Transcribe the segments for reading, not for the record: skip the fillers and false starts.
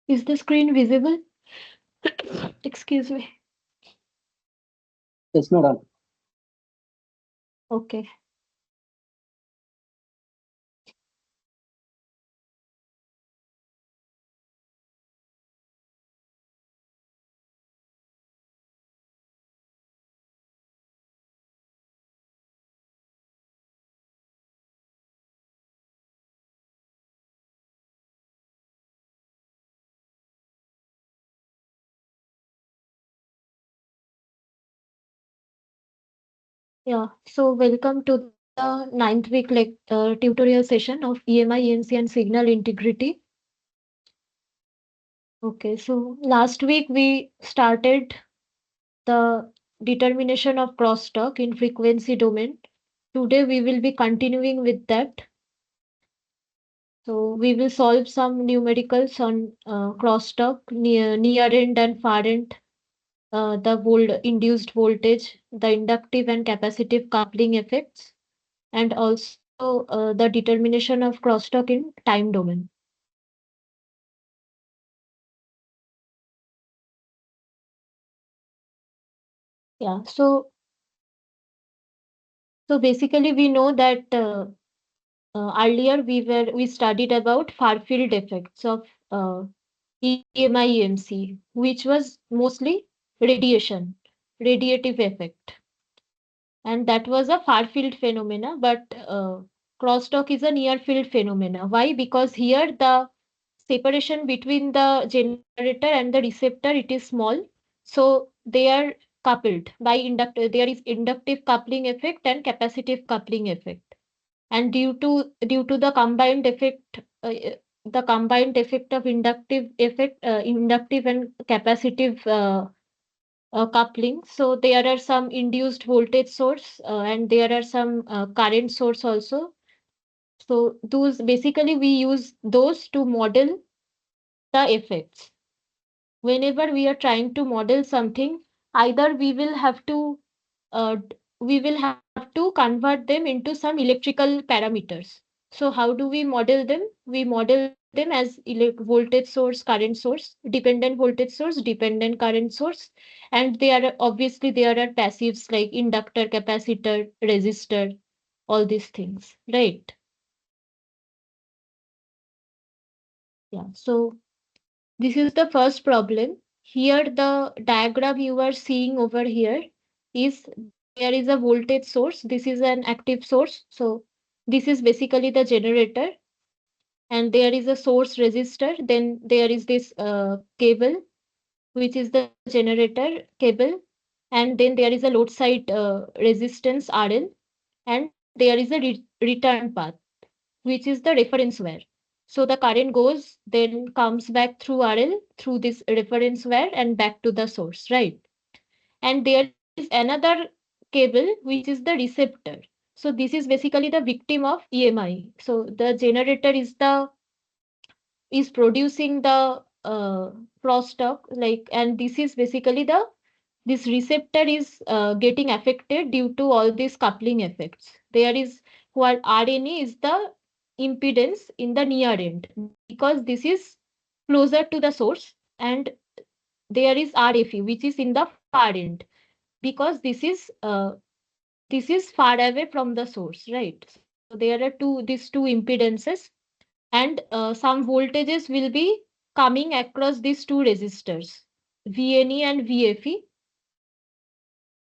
Is the screen visible? Excuse me. Yes, madam. Okay. Yeah. So welcome to the ninth week tutorial session of EMI, EMC and signal integrity. Okay. So last week we started the determination of crosstalk in frequency domain. Today we will be continuing with that. So we will solve some numericals on crosstalk, near end and far end, the induced voltage, the inductive and capacitive coupling effects, and also the determination of crosstalk in time domain. Yeah. So basically we know that earlier we studied about far field effects of EMI EMC, which was mostly radiation, radiative effect, and that was a far field phenomena. But crosstalk is a near field phenomena. Why? Because here the separation between the generator and the receptor, it is small, so they are coupled by inductor. There is inductive coupling effect and capacitive coupling effect, and due to the combined effect of inductive and capacitive coupling. So there are some induced voltage source and there are some current source also. So those basically we use those to model the effects. Whenever we are trying to model something, either we will have to convert them into some electrical parameters. So how do we model them? We model them as voltage source, current source, dependent voltage source, dependent current source, and there are passives like inductor, capacitor, resistor, all these things, right? Yeah. So this is the first problem. Here, the diagram you are seeing over here is there is a voltage source. This is an active source. So this is basically the generator, and there is a source resistor. Then there is this cable, which is the generator cable, and then there is a load side resistance RL, and there is a return path, which is the reference wire. So the current goes, then comes back through RL, through this reference wire and back to the source, right? And there is another cable, which is the receptor. So this is basically the victim of EMI. So the generator is producing the crosstalk, like, and this is basically this receptor is getting affected due to all these coupling effects. There is what RNA is the impedance in the near end, because this is closer to the source, and there is RFE, which is in the far end, because this is far away from the source, right? So there are these two impedances, and some voltages will be coming across these two resistors, VNE and VFE,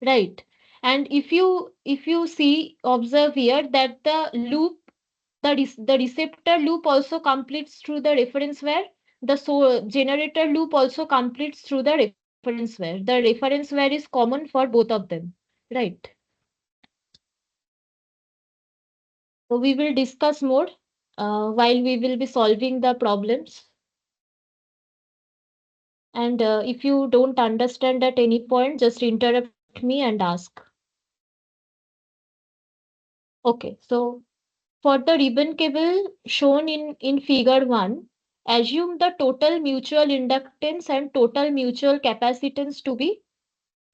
right? And if you see, observe here that the receptor loop also completes through the reference wire. The generator loop also completes through the reference wire. The reference wire is common for both of them, right? So we will discuss more while we will be solving the problems. And if you don't understand at any point, just interrupt me and ask. Okay, so for the ribbon cable shown in figure 1, assume the total mutual inductance and total mutual capacitance to be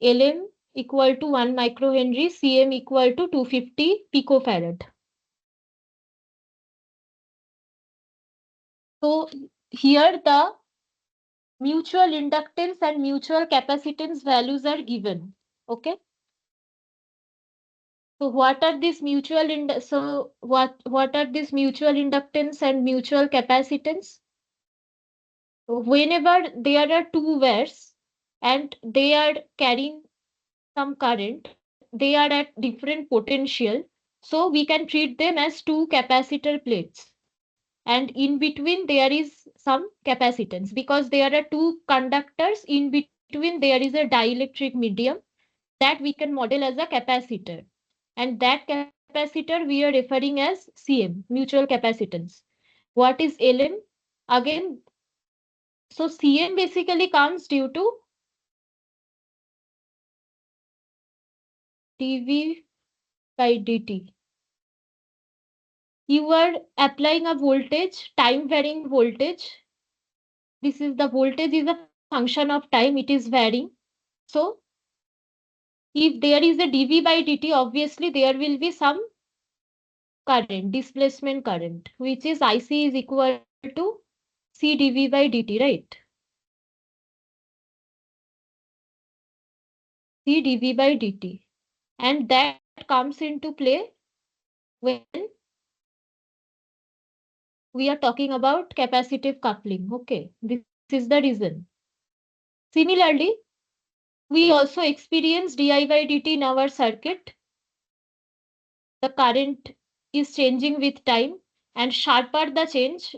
Lm equal to 1 microhenry, Cm equal to 250 picofarad. So here mutual inductance and mutual capacitance values are given. Okay. So what are these what are these mutual inductance and mutual capacitance? Whenever there are two wires and they are carrying some current, they are at different potential. So we can treat them as two capacitor plates. And in between there is some capacitance because there are two conductors. In between there is a dielectric medium that we can model as a capacitor. And that capacitor we are referring as CM, mutual capacitance. What is LM? Again, so CM basically comes due to dv by dt. You are applying a voltage, time varying voltage. This is the voltage is a function of time, it is varying. So if there is a dv by dt, obviously there will be some current, displacement current, which is IC is equal to C dv by dt, right? C dv by dt. And that comes into play when we are talking about capacitive coupling. Okay, this is the reason. Similarly, we also experience di by dt in our circuit. The current is changing with time, and sharper the change,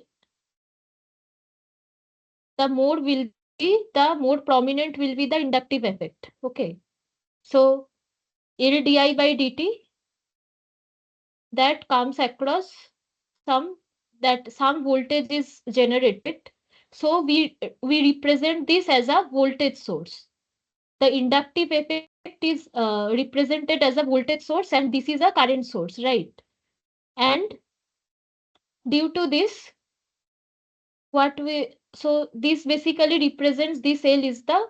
the more prominent will be the inductive effect. Okay, so L di by dt, that comes across some, that some voltage is generated. So we represent this as a voltage source. The inductive effect is represented as a voltage source, and this is a current source, right? And due to this, what we so this basically represents, this L is the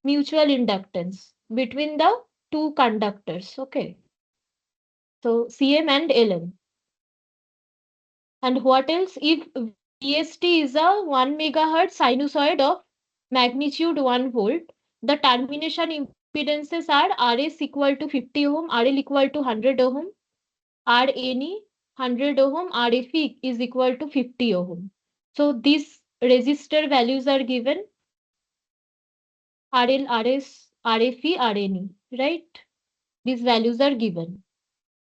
mutual inductance between the two conductors. Okay, so CM and LM. And what else? If VST is a 1 megahertz sinusoid of magnitude 1 volt, the termination impedances are RS equal to 50 ohm, RL equal to 100 ohm, RNE 100 ohm, RFE is equal to 50 ohm. So these resistor values are given: RL, RS, RFE, RNE, right? These values are given.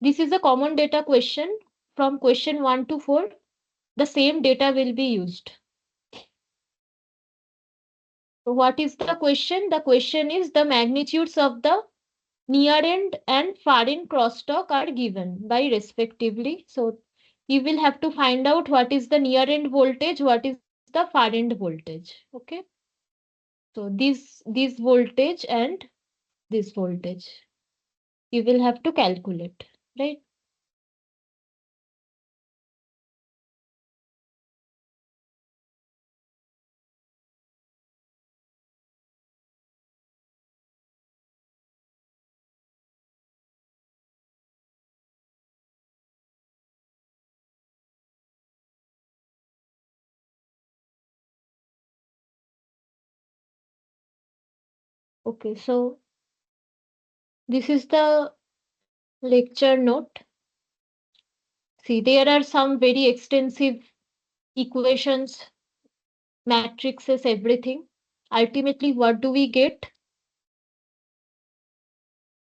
This is a common data question. From question 1 to 4, the same data will be used. So what is the question? The question is the magnitudes of the near end and far end crosstalk are given by respectively. So you will have to find out what is the near end voltage, what is the far end voltage. Okay. So this voltage and this voltage you will have to calculate, right? Okay, so this is the lecture note. See, there are some very extensive equations, matrices, everything. Ultimately, what do we get?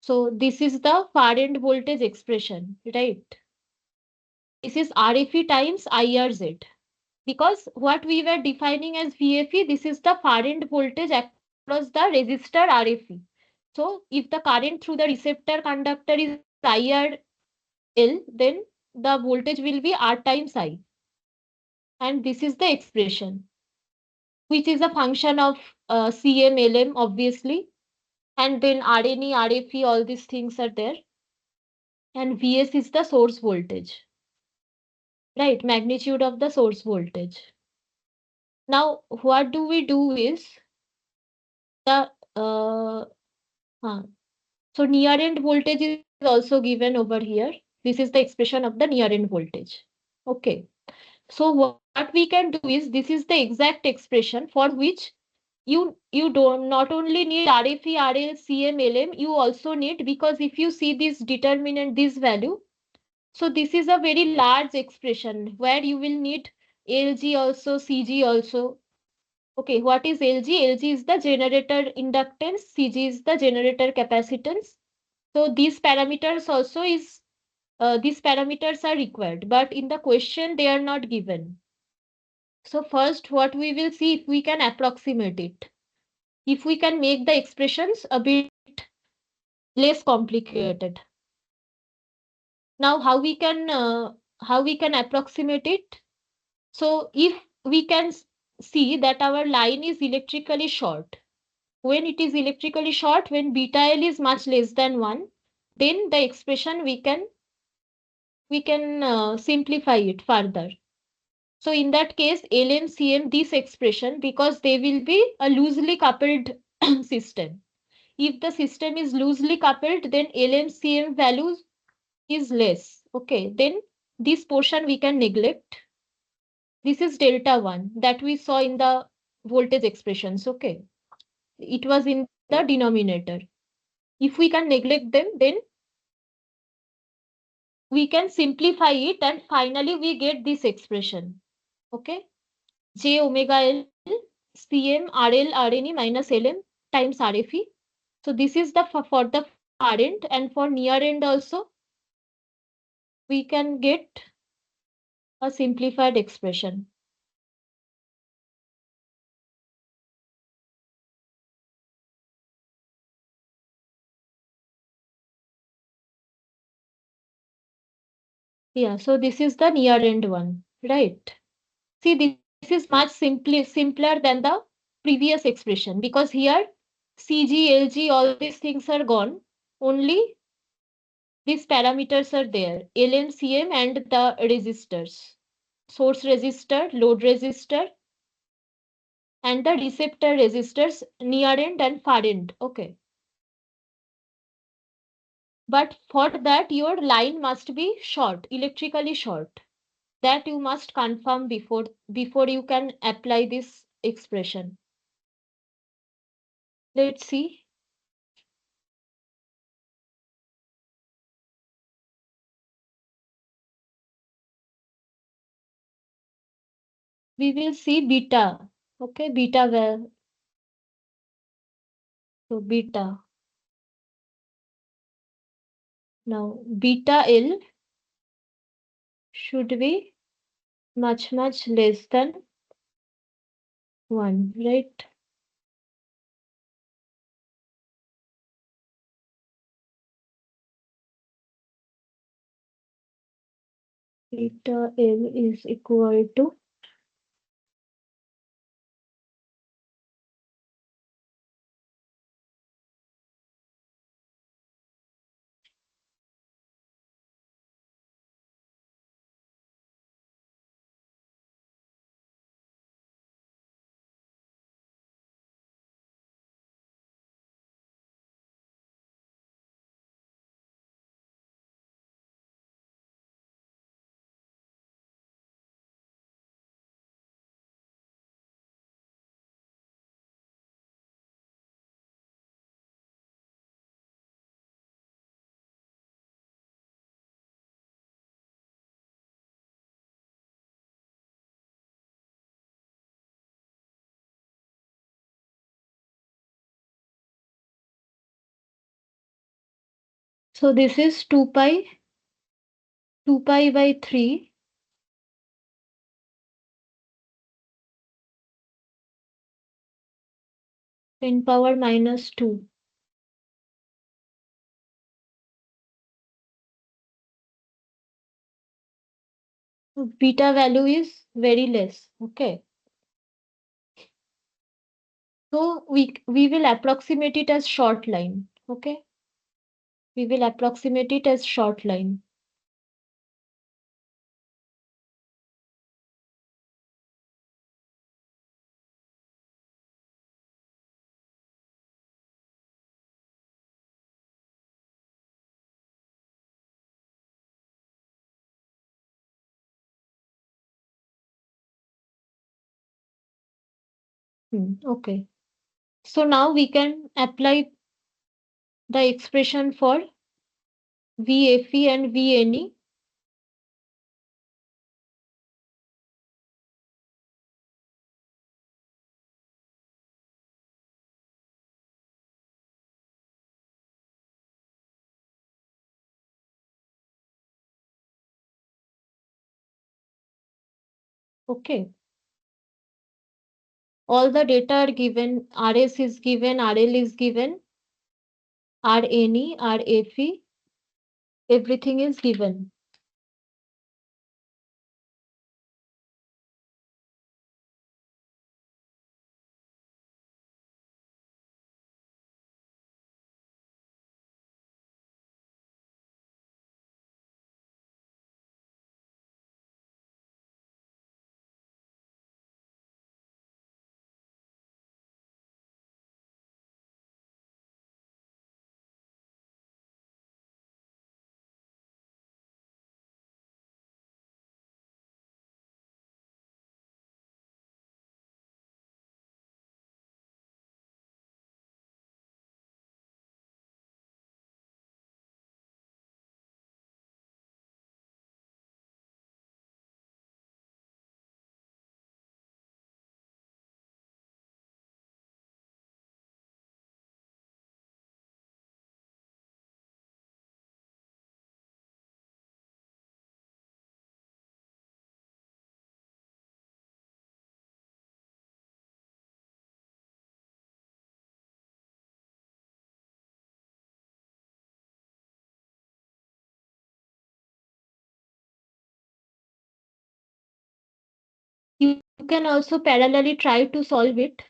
So this is the far end voltage expression, right? This is RFE times IRZ. Because what we were defining as VFE, this is the far end voltage across the resistor RFE. So if the current through the receptor conductor is IRL, then the voltage will be R times I. And this is the expression, which is a function of CM, LM, obviously. And then RNE, RFE, all these things are there. And Vs is the source voltage, right? Magnitude of the source voltage. Now, what do we do is the so near end voltage is also given over here. This is the expression of the near end voltage. Okay. So what we can do is, this is the exact expression for which you don't not only need RFE, RL, CM, LM, you also need, because if you see this determinant, this value, so this is a very large expression where you will need LG also, CG also. Okay, what is LG? LG is the generator inductance, CG is the generator capacitance. So these parameters also is these parameters are required, but in the question they are not given. So first, what we will see, if we can approximate it, if we can make the expressions a bit less complicated. Now, how we can approximate it? So if we can see that our line is electrically short, when it is electrically short, when beta L is much less than 1, then the expression we can simplify it further. So in that case, LMCM, this expression, because they will be a loosely coupled system. If the system is loosely coupled, then LMCM value is less. Okay, then this portion we can neglect. This is delta 1 that we saw in the voltage expressions. Okay, it was in the denominator. If we can neglect them, then we can simplify it and finally we get this expression. Okay, J omega L Cm RL RNE minus LM times RFE. So this is the for the far end, and for near end also we can get a simplified expression. Yeah, so this is the near end one, right? See, this is much simpler than the previous expression, because here CG, LG, all these things are gone. Only these parameters are there, LMCM and the resistors, source resistor, load resistor, and the receptor resistors near end and far end. Okay. But for that, your line must be short, electrically short. That you must confirm before you can apply this expression. Let's see. We will see beta. Okay, beta well. So beta. Now beta L should be much less than 1, right? Beta L is equal to so this is 2 pi by 3 10 power minus 2. Beta value is very less. Okay. So we will approximate it as short line. Okay. We will approximate it as short line. Okay. So now we can apply the expression for VFE and VNE. Okay. All the data are given. RS is given, RL is given, RNE, RFE, everything is given. You can also parallelly try to solve it.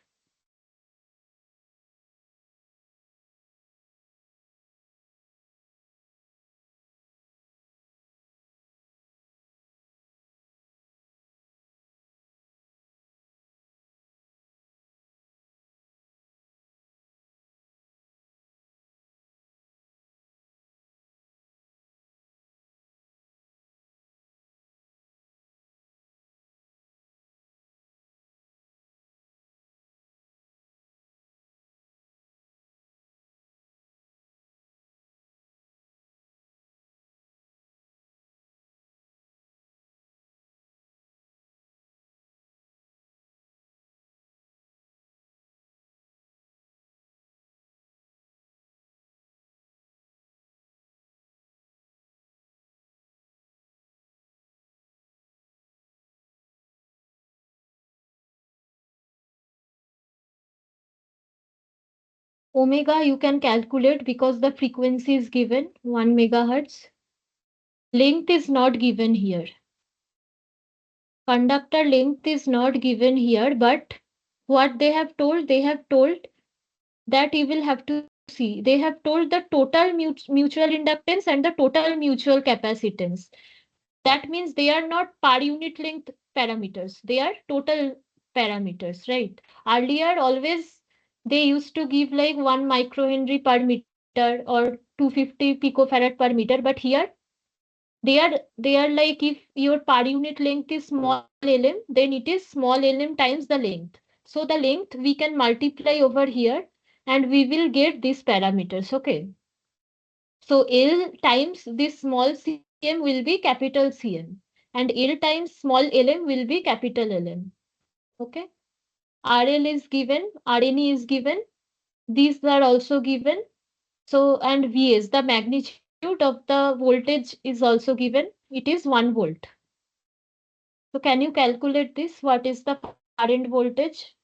Omega you can calculate because the frequency is given 1 megahertz. Length is not given here. Conductor length is not given here, but what they have told that you will have to see. They have told the total mutual inductance and the total mutual capacitance. That means they are not per unit length parameters. They are total parameters, right? Earlier, always they used to give like 1 microhenry per meter or 250 picofarad per meter, but here they are like if your per unit length is small lm, then it is small lm times the length. So the length we can multiply over here and we will get these parameters. Okay. So L times this small cm will be capital Cm and L times small lm will be capital Lm. Okay. RL is given, RNE is given. These are also given. So and Vs, the magnitude of the voltage is also given. It is 1 volt. So can you calculate this? What is the current voltage?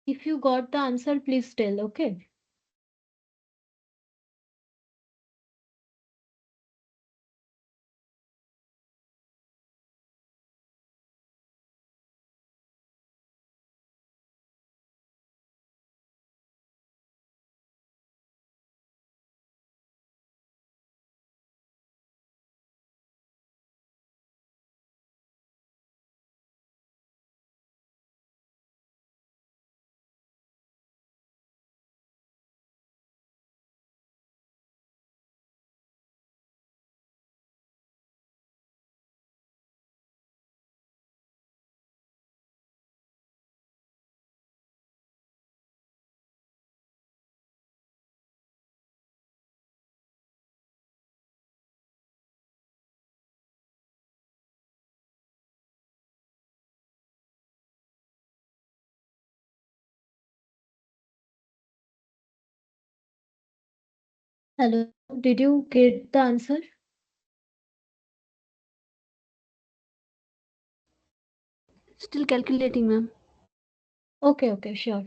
If you got the answer, please tell, okay? Hello, did you get the answer? Still calculating, ma'am. Okay, okay, sure.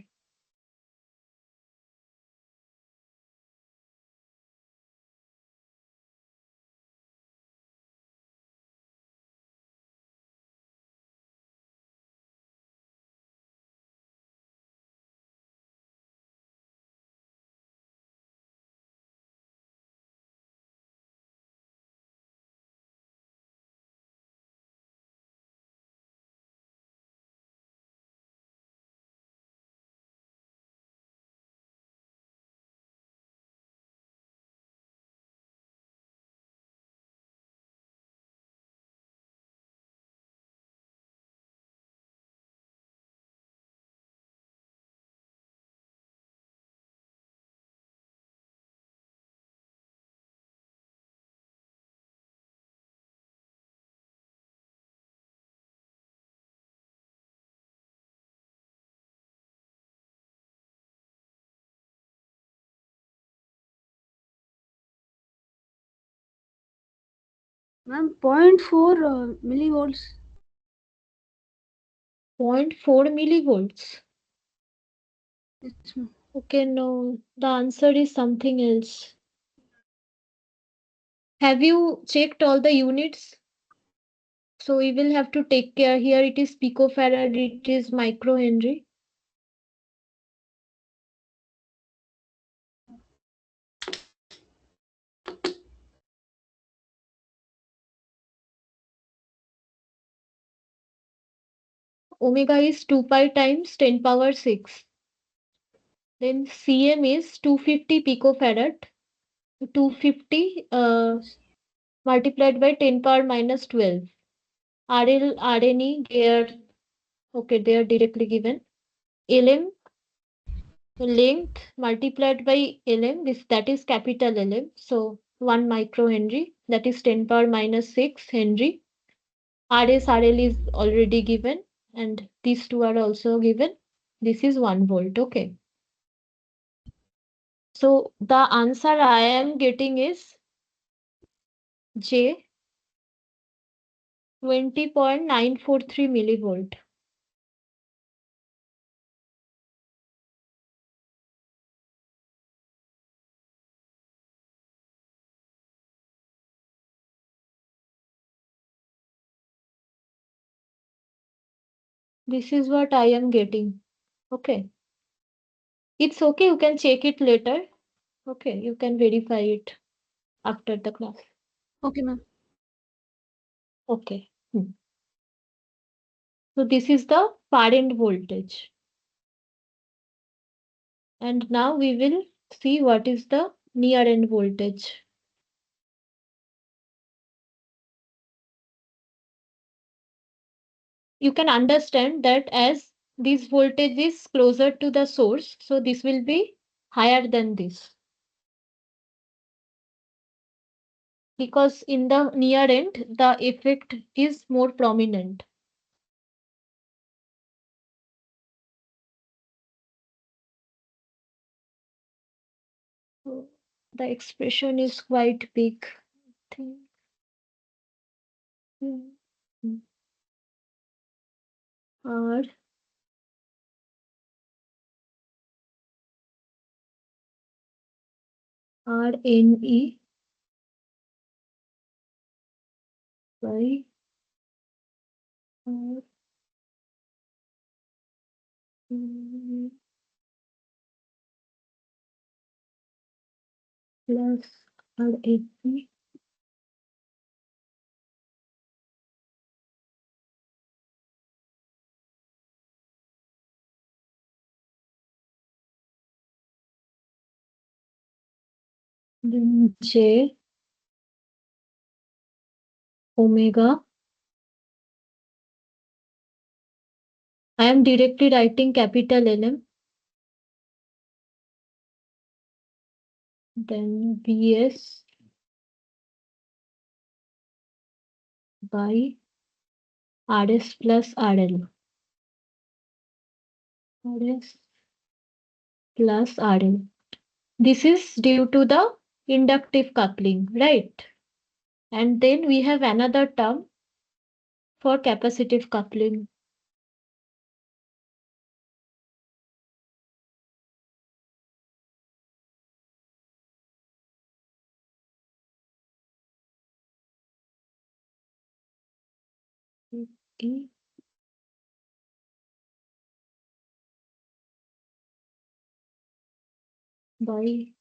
Ma'am, 0.4 millivolts. 0.4 millivolts. Yes, ma'am. Okay, no, the answer is something else. Have you checked all the units? So we will have to take care. Here it is picofarad, it is microhenry. Omega is 2 pi times 10 power 6. Then Cm is 250 picofarad. 250 multiplied by 10 power minus 12. RL, RNE, they are okay, they are directly given. Lm, length multiplied by Lm, this that is capital Lm. So 1 microhenry, that is 10 power minus 6 Henry. RS, RL is already given, and these two are also given. This is 1 volt. Okay. So the answer I am getting is J 20.943 millivolt. This is what I am getting. Okay. It's okay. You can check it later. Okay. You can verify it after the class. Okay, ma'am. Okay. So this is the far end voltage. And now we will see what is the near end voltage. You can understand that as this voltage is closer to the source, so this will be higher than this, because in the near end the effect is more prominent. So the expression is quite big. I think. Mm. R RNE by R plus RNE, then J omega. I am directly writing capital LM, then VS by RS plus RL. RS plus RL. This is due to the inductive coupling, right? And then we have another term for capacitive coupling. E by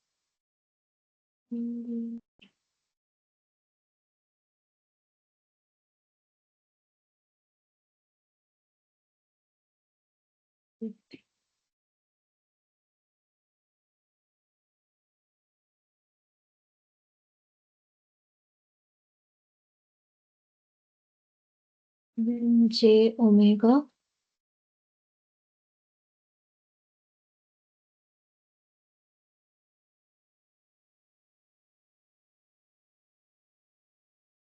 J omega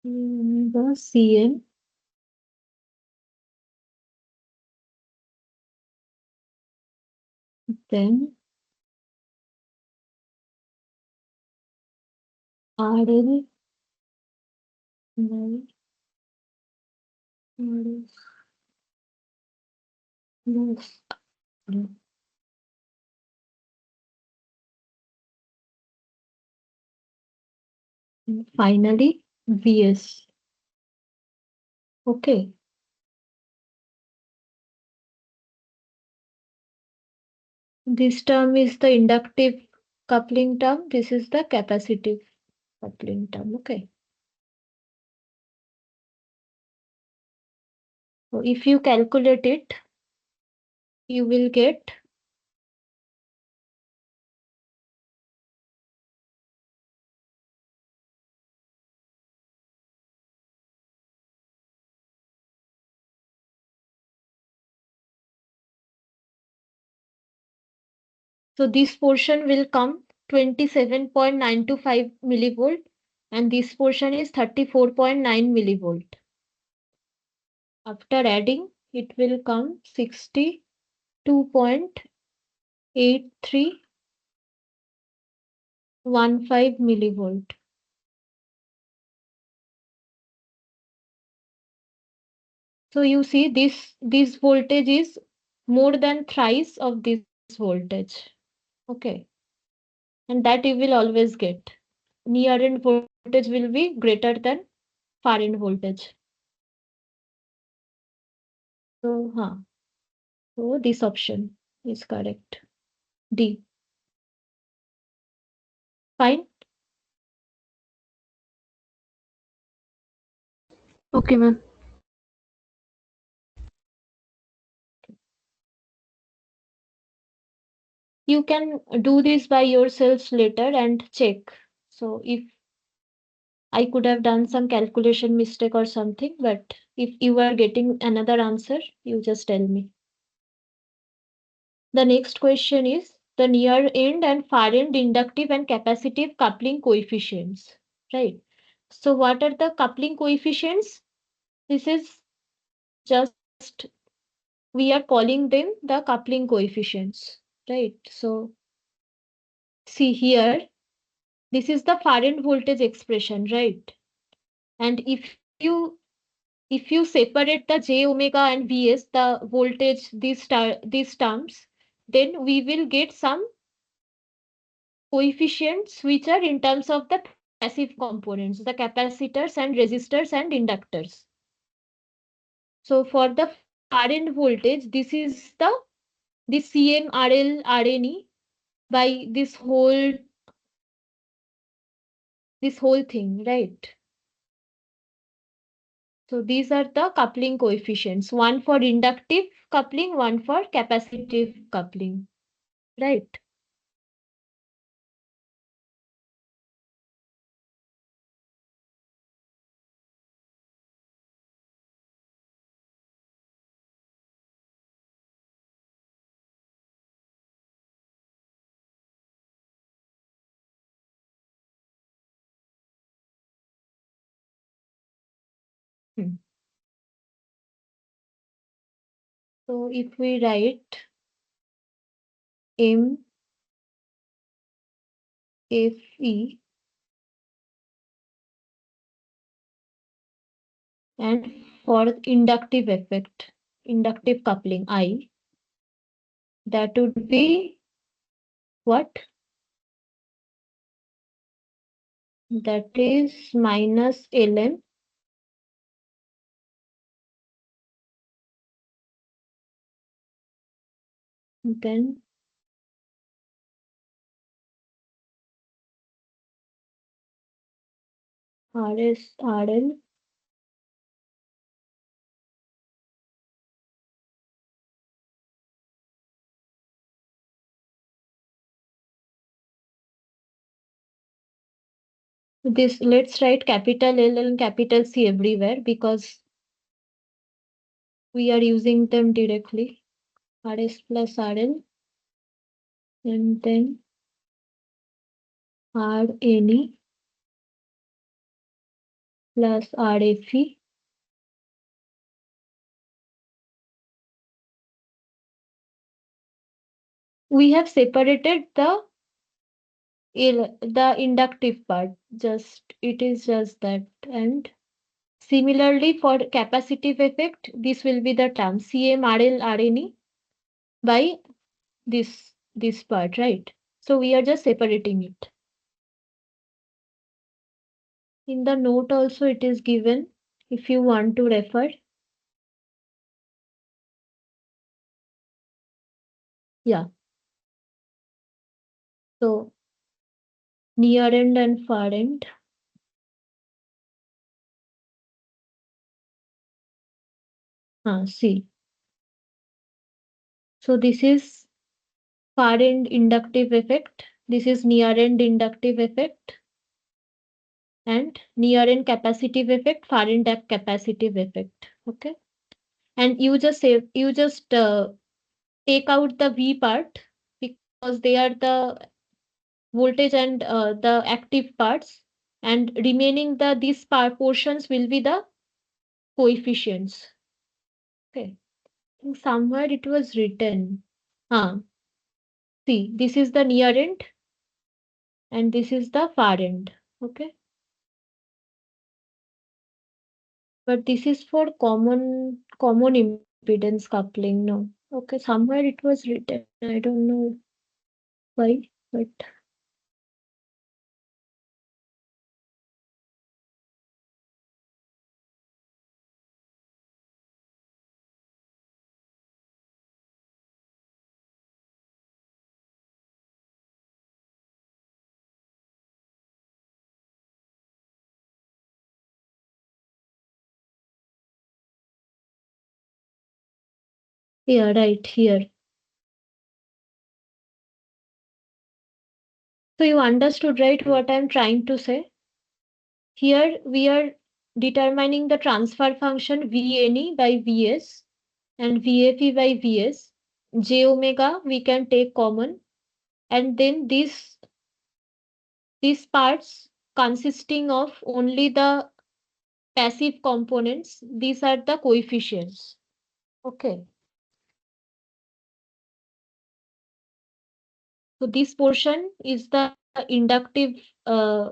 omega Cm then RL by RS plus RL. And finally Vs. Okay. This term is the inductive coupling term. This is the capacitive coupling term. Okay. So if you calculate it, you will get so this portion will come 27.925 millivolt and this portion is 34.9 millivolt. After adding, it will come 62.8315 millivolt. So you see this voltage is more than thrice of this voltage. Okay. And that you will always get. Near end voltage will be greater than far end voltage. So, so this option is correct. D. Fine. Okay, ma'am. You can do this by yourselves later and check. So if I could have done some calculation mistake or something, but if you are getting another answer, you just tell me. The next question is the near end and far end inductive and capacitive coupling coefficients, right? So what are the coupling coefficients? This is just, we are calling them the coupling coefficients, right? So see here, this is the far end voltage expression, right? And if you separate the j omega and vs, the voltage, these terms, then we will get some coefficients which are in terms of the passive components, the capacitors and resistors and inductors. So for the far end voltage, this is the CMRL RNE by this whole thing, right? So these are the coupling coefficients, one for inductive coupling, one for capacitive coupling, right? Hmm. So if we write M F E and for inductive effect, inductive coupling I, that would be what? That is minus Lm, then RS RL. This, let's write capital L and capital C everywhere because we are using them directly. RS plus RL and then RNE plus RFE. We have separated the inductive part. Just it is just that. And similarly for capacitive effect, this will be the term CMRL RNE by this part, right? So we are just separating it. In the note also it is given if you want to refer. Yeah. So near end and far end. See. So this is far end inductive effect. This is near end inductive effect. And near end capacitive effect, far end capacitive effect. Okay. And you just take out the V part because they are the voltage and the active parts, and remaining these portions will be the coefficients. Okay. I think somewhere it was written. See, this is the near end and this is the far end. Okay. But this is for common impedance coupling. No. Okay, somewhere it was written. I don't know why, but yeah, right here. So you understood, right, what I'm trying to say? Here we are determining the transfer function Vne by Vs and Vfe by Vs. J omega we can take common. and then these parts consisting of only the passive components, these are the coefficients. Okay. So this portion is the inductive uh,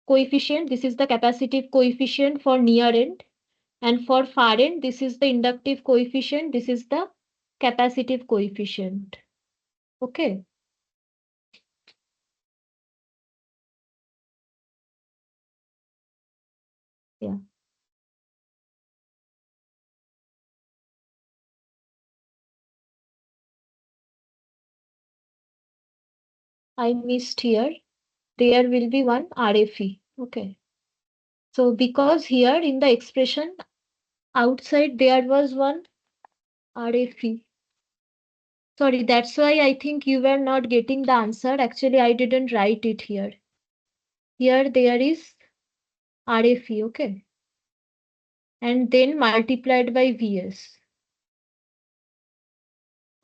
coefficient. This is the capacitive coefficient for near end. And for far end, this is the inductive coefficient. This is the capacitive coefficient. Okay. Yeah. I missed here. There will be one RFE. Okay. So because here in the expression outside there was one RFE. Sorry, that's why I think you were not getting the answer. Actually, I didn't write it here. Here there is RFE, okay? And then multiplied by VS.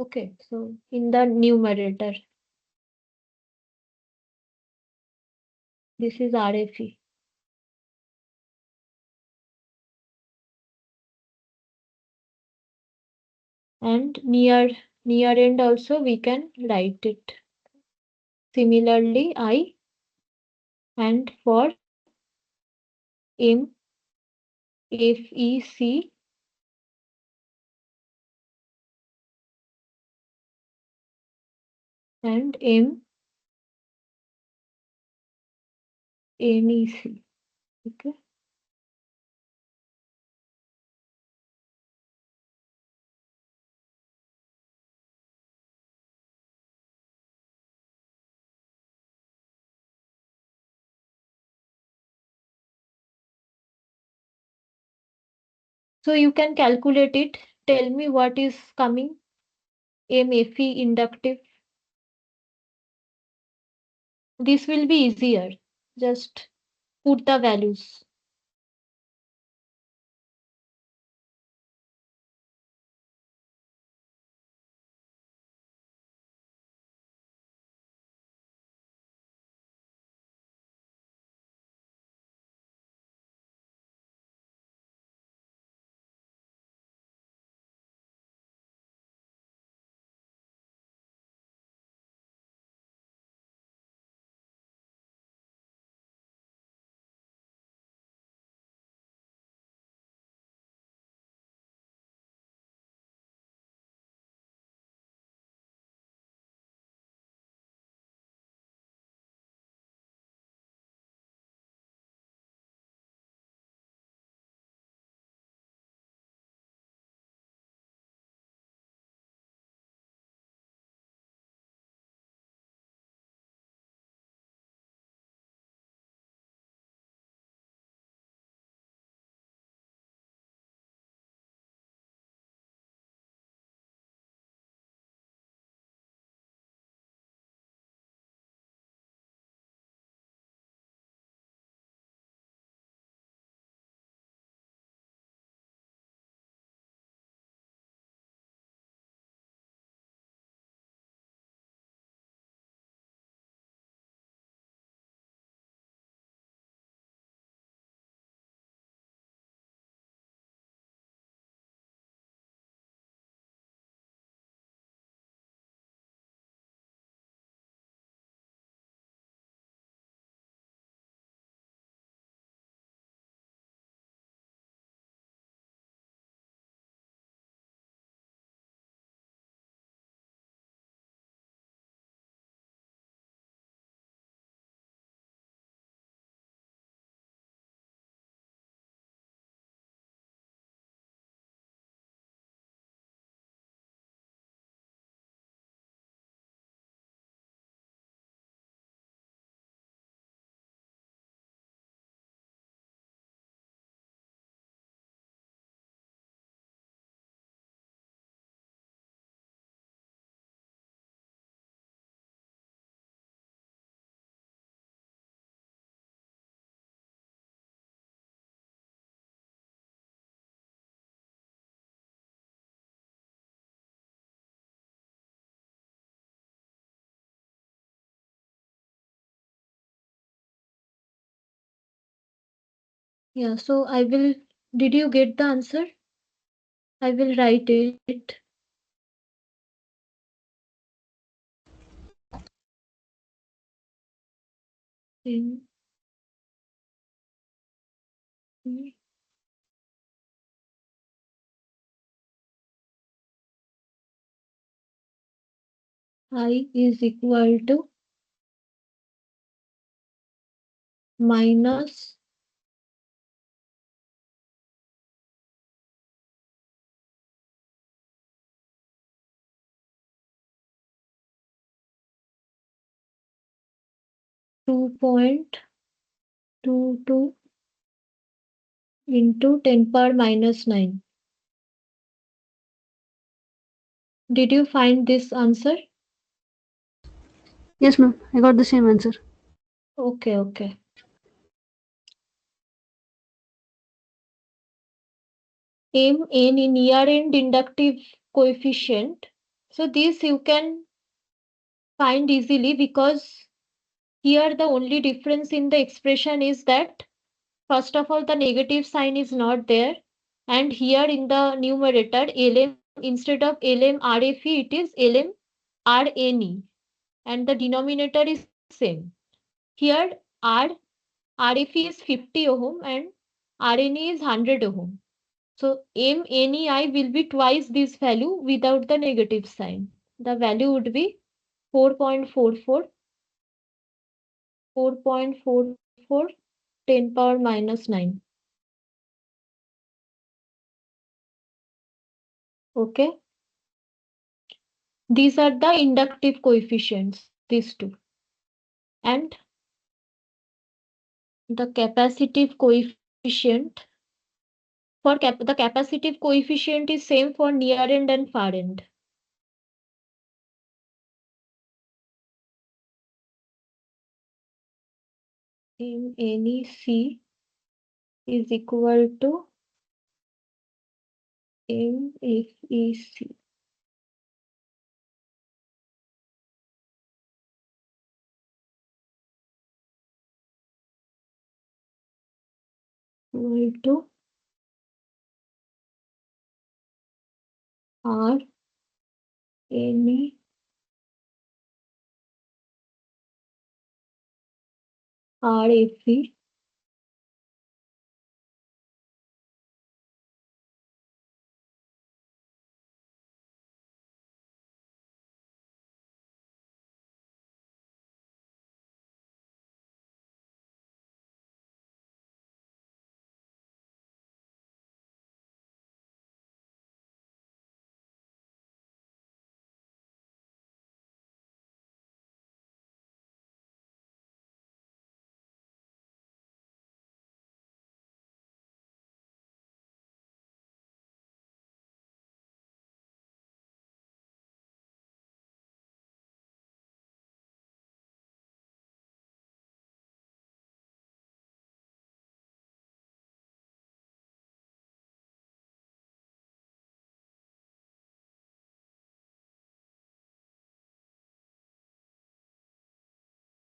Okay, so in the numerator, this is RFE. And near end also we can write it. Similarly, I, and for M, FEC, and MEC. Okay. So you can calculate it. Tell me what is coming. MFE inductive. This will be easier. Just put the values. Yeah, so I will. Did you get the answer? I will write it. In I is equal to minus 2.22 into 10 power minus 9. Did you find this answer? Yes, ma'am. I got the same answer. Okay, okay. M n in near end inductive coefficient. So this you can find easily because here the only difference in the expression is that first of all the negative sign is not there, and here in the numerator lm instead of lm rfe it is lm rne, and the denominator is same. Here r rfe is 50 ohm and rne is 100 ohm. So mnei will be twice this value without the negative sign. The value would be 4.44, 4.44, 10 power minus 9. Okay. These are the inductive coefficients, these two. And the capacitive coefficient, the capacitive coefficient is same for near end and far end. In any C is equal to MFEC. Equal to R NE RFE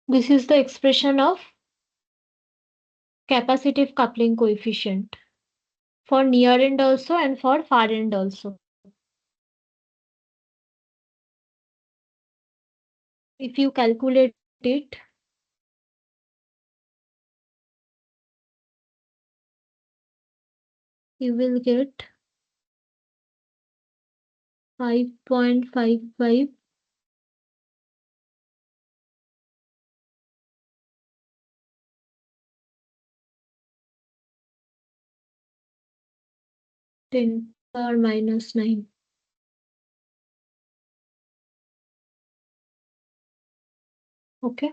This is the expression of capacitive coupling coefficient for near end also and for far end also. If you calculate it, you will get 5.55 10 power minus 9. Okay.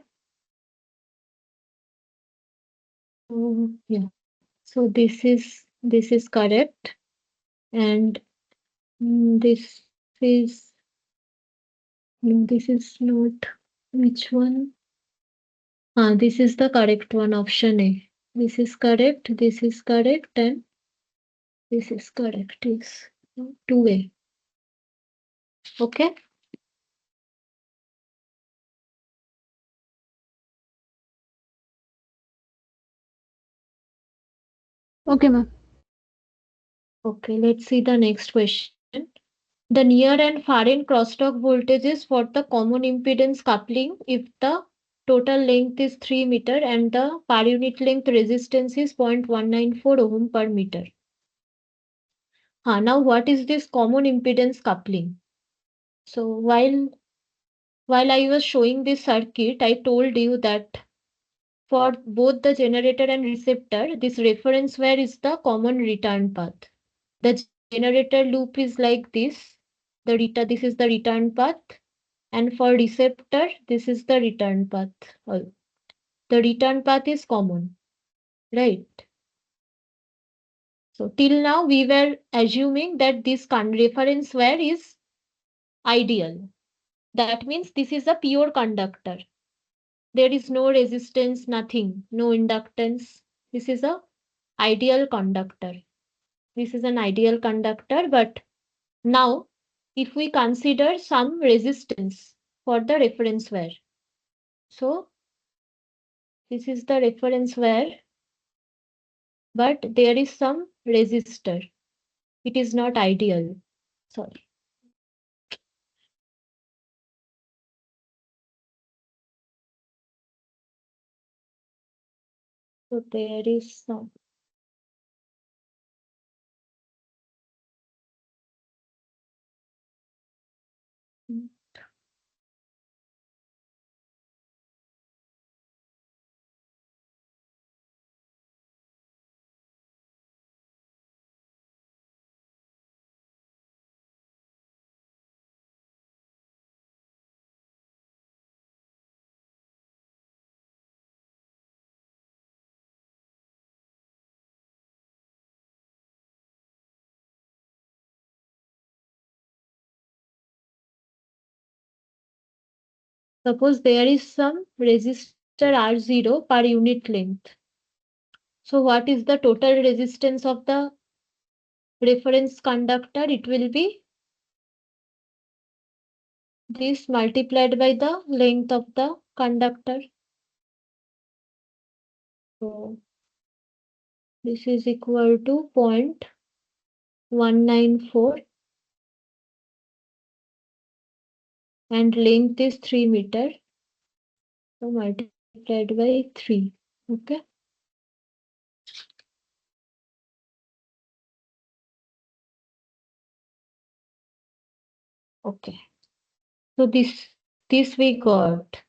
Yeah. So this is correct, and this is no, this is not. Which one? This is the correct one. Option A. This is correct. This is correct, and this is correct. Is 2A. Okay. Okay, ma'am. Okay, let's see the next question. The near and far end crosstalk voltages for the common impedance coupling if the total length is 3 meter and the per unit length resistance is 0.194 ohm per meter. Now what is this common impedance coupling? So while I was showing this circuit, I told you that for both the generator and receptor, this reference wire is the common return path. The generator loop is like this. This is the return path, and for receptor, this is the return path. The return path is common, right? So till now we were assuming that this reference wire is ideal. That means this is a pure conductor. There is no resistance, nothing, no inductance. This is a ideal conductor. This is an ideal conductor, but now if we consider some resistance for the reference wire. So this is the reference wire, but there is some resistor. It is not ideal. Sorry. So there is some. Suppose there is some resistor R0 per unit length. So what is the total resistance of the reference conductor? It will be this multiplied by the length of the conductor. So this is equal to 0.194 and length is 3 meter. So multiplied by 3. Okay. Okay. So this we got.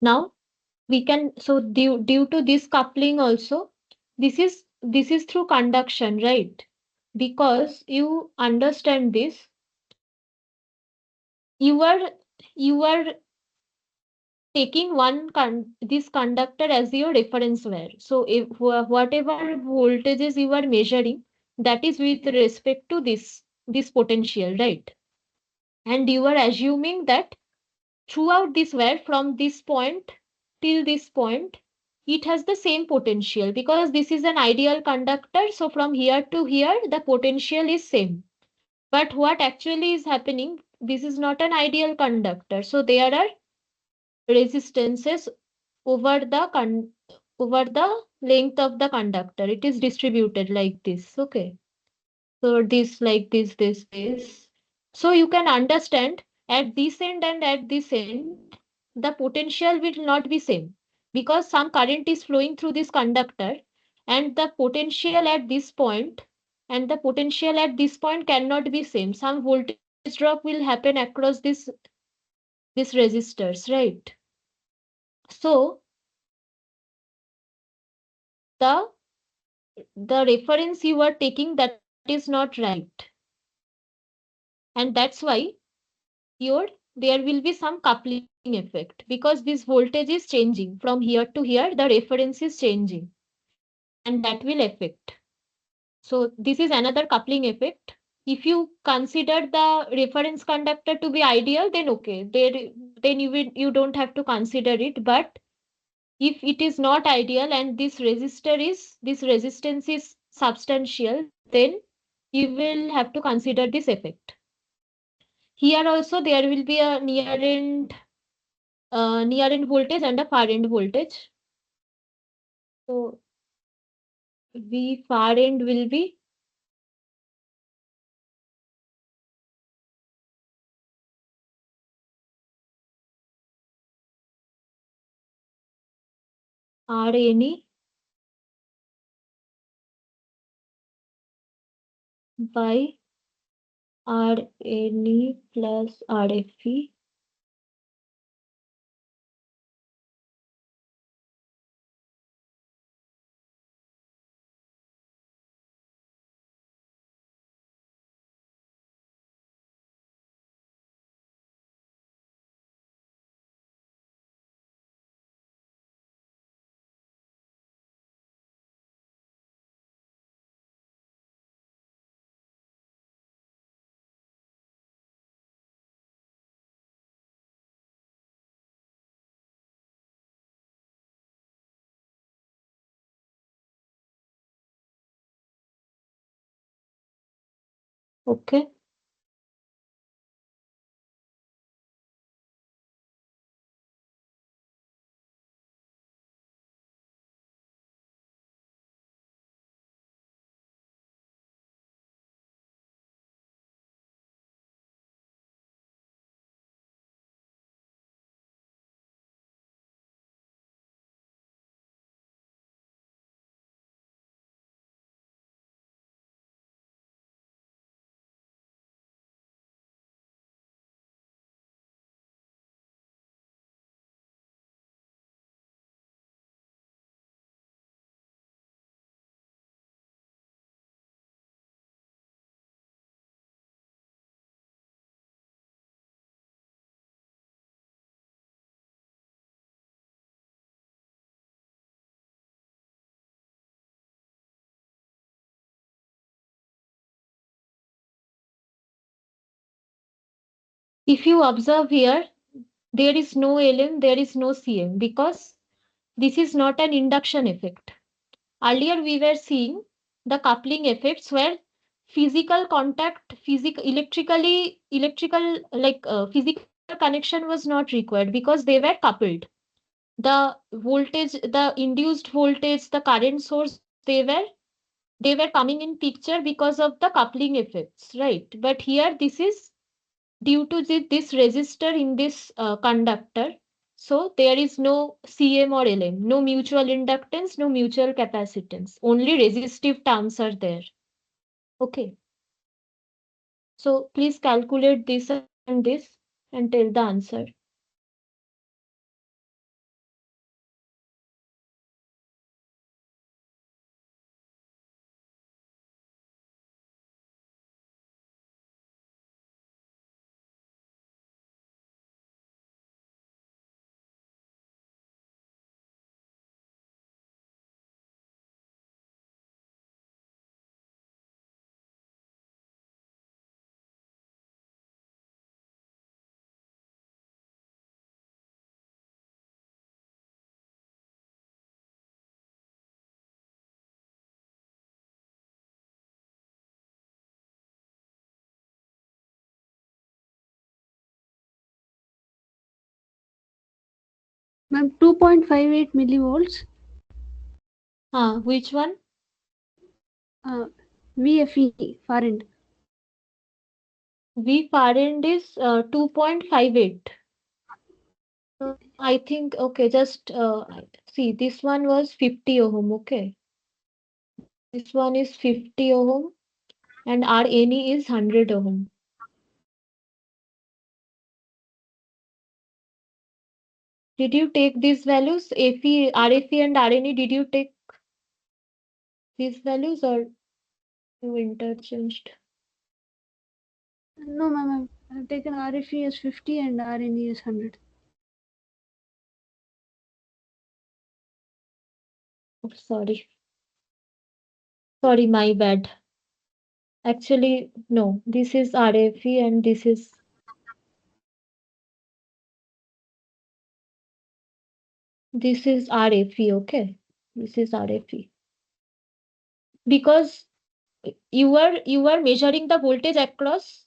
Now we can, so due to this coupling also, this is through conduction, right? Because you understand this, you are you are taking this conductor as your reference wire. So if whatever voltages you are measuring, that is with respect to this potential, right? And you are assuming that throughout this wire from this point till this point, it has the same potential because this is an ideal conductor. So from here to here the potential is same. But what actually is happening, this is not an ideal conductor, so there are resistances over over the length of the conductor. It is distributed like this. Okay. So this like this. So you can understand at this end and at this end, the potential will not be same because some current is flowing through this conductor and the potential at this point and the potential at this point cannot be same. Some voltage drop will happen across this resistors, right? So the the reference you are taking, that is not right, and that's why your there will be some coupling effect because this voltage is changing from here to here, the reference is changing, and that will affect. So this is another coupling effect. If you consider the reference conductor to be ideal, then okay, then you don't have to consider it. But if it is not ideal and this resistance is substantial, then you will have to consider this effect. Here also there will be a near end voltage and a far end voltage. So V far end will be RNE by RNE plus RFE. Okay. If you observe here, there is no Lm, there is no Cm because this is not an induction effect. Earlier we were seeing the coupling effects where physical contact, physical connection was not required because they were coupled. The voltage, the induced voltage, the current source, they were coming in picture because of the coupling effects, right? But here this is due to this resistor in this conductor. So there is no Cm or Lm, no mutual inductance, no mutual capacitance. Only resistive terms are there. Okay. So please calculate this and this and tell the answer. Ma'am, 2.58 millivolts. Which one? Uh, VFE far end. V far end is 2.58. I think, okay, just see, this one was 50 ohm, okay. This one is 50 ohm and RNE is 100 ohm. Did you take these values? FE, RFE and RNE, did you take these values or you interchanged? No, ma'am. I've taken RFE as 50 and RNE as 100. Oh, sorry. Sorry, my bad. Actually, no, this is RFE and this is RFE, okay? This is RFE. Because you were measuring the voltage across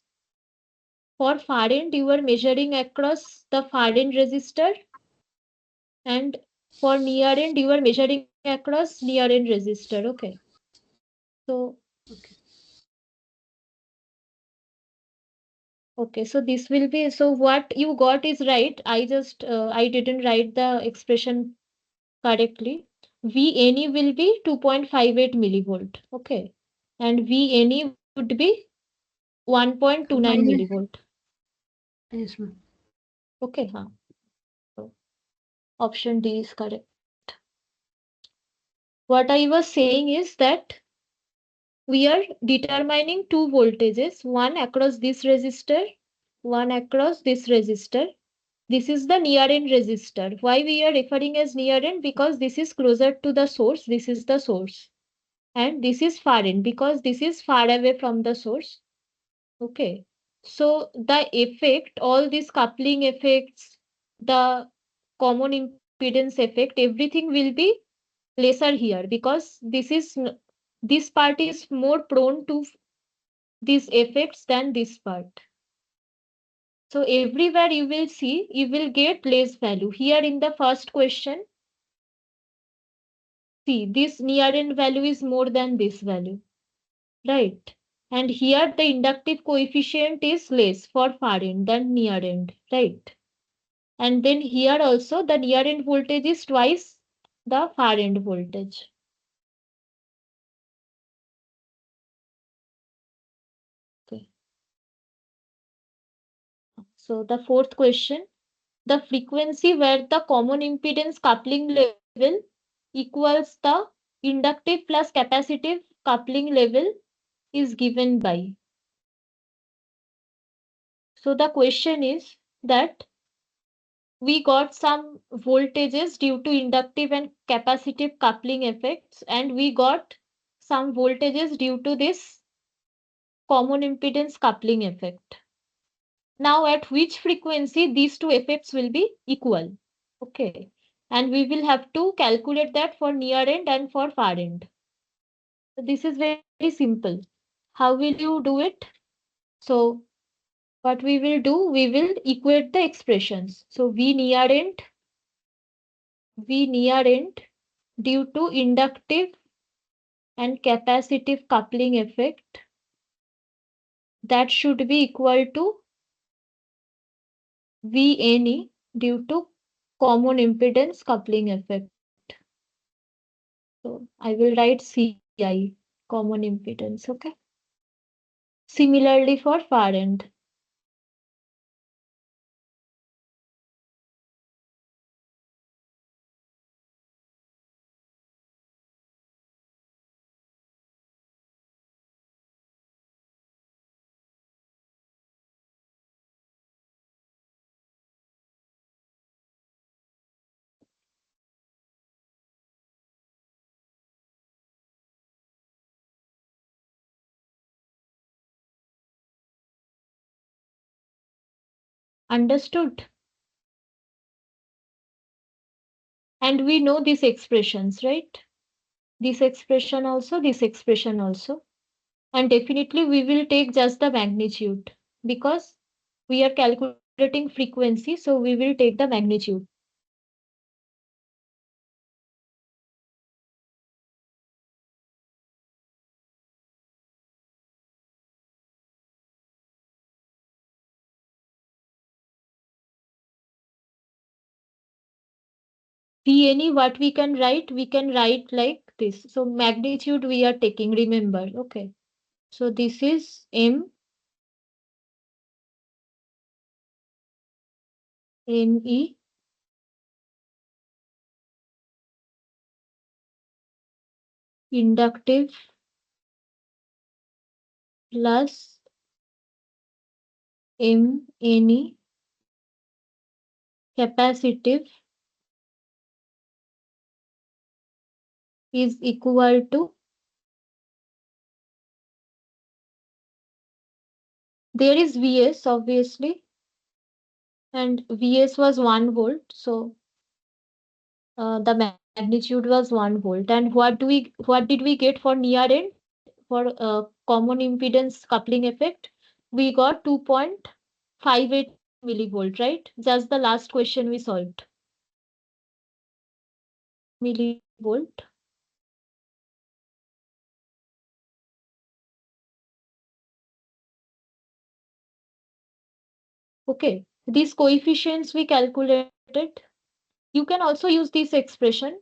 for far end, you were measuring across the far end resistor, and for near end, you were measuring across near end resistor, okay? So Okay. okay, so this will be, so what you got is right. I just I didn't write the expression correctly. VNE will be 2.58 millivolt. Okay. And VNE would be 1.29 Minus. millivolt. Yes, ma'am. Okay. Huh. So option D is correct. What I was saying is that we are determining two voltages, one across this resistor, one across this resistor. This is the near end resistor. Why we are referring as near end? Because this is closer to the source. This is the source. And this is far end because this is far away from the source. Okay. So the effect, all these coupling effects, the common impedance effect, everything will be lesser here because this part is more prone to these effects than this part. So everywhere you will see, you will get less value. Here in the first question, see this near end value is more than this value, right? And here the inductive coefficient is less for far end than near end, right? And then here also the near end voltage is twice the far end voltage. Okay. So the fourth question, the frequency where the common impedance coupling level equals the inductive plus capacitive coupling level is given by. So the question is that we got some voltages due to inductive and capacitive coupling effects, and we got some voltages due to this common impedance coupling effect. Now, at which frequency these two effects will be equal? Okay. And we will have to calculate that for near end and for far end. So this is very simple. How will you do it? So what we will do, we will equate the expressions. So V near end due to inductive and capacitive coupling effect, that should be equal to VNE due to common impedance coupling effect. So I will write CI, common impedance, okay? Similarly for far end. Understood? And we know these expressions, right? This expression also. And definitely we will take just the magnitude because we are calculating frequency, so we will take the magnitude. PNE, what we can write like this. So magnitude we are taking, remember. Okay. So this is MNE inductive plus MNE capacitive is equal to, there is Vs obviously, and Vs was 1 volt. So the magnitude was 1 volt. And what did we get for near end for common impedance coupling effect? We got 2.58 millivolt, right? Just the last question we solved. Millivolt. Okay, these coefficients we calculated. You can also use this expression,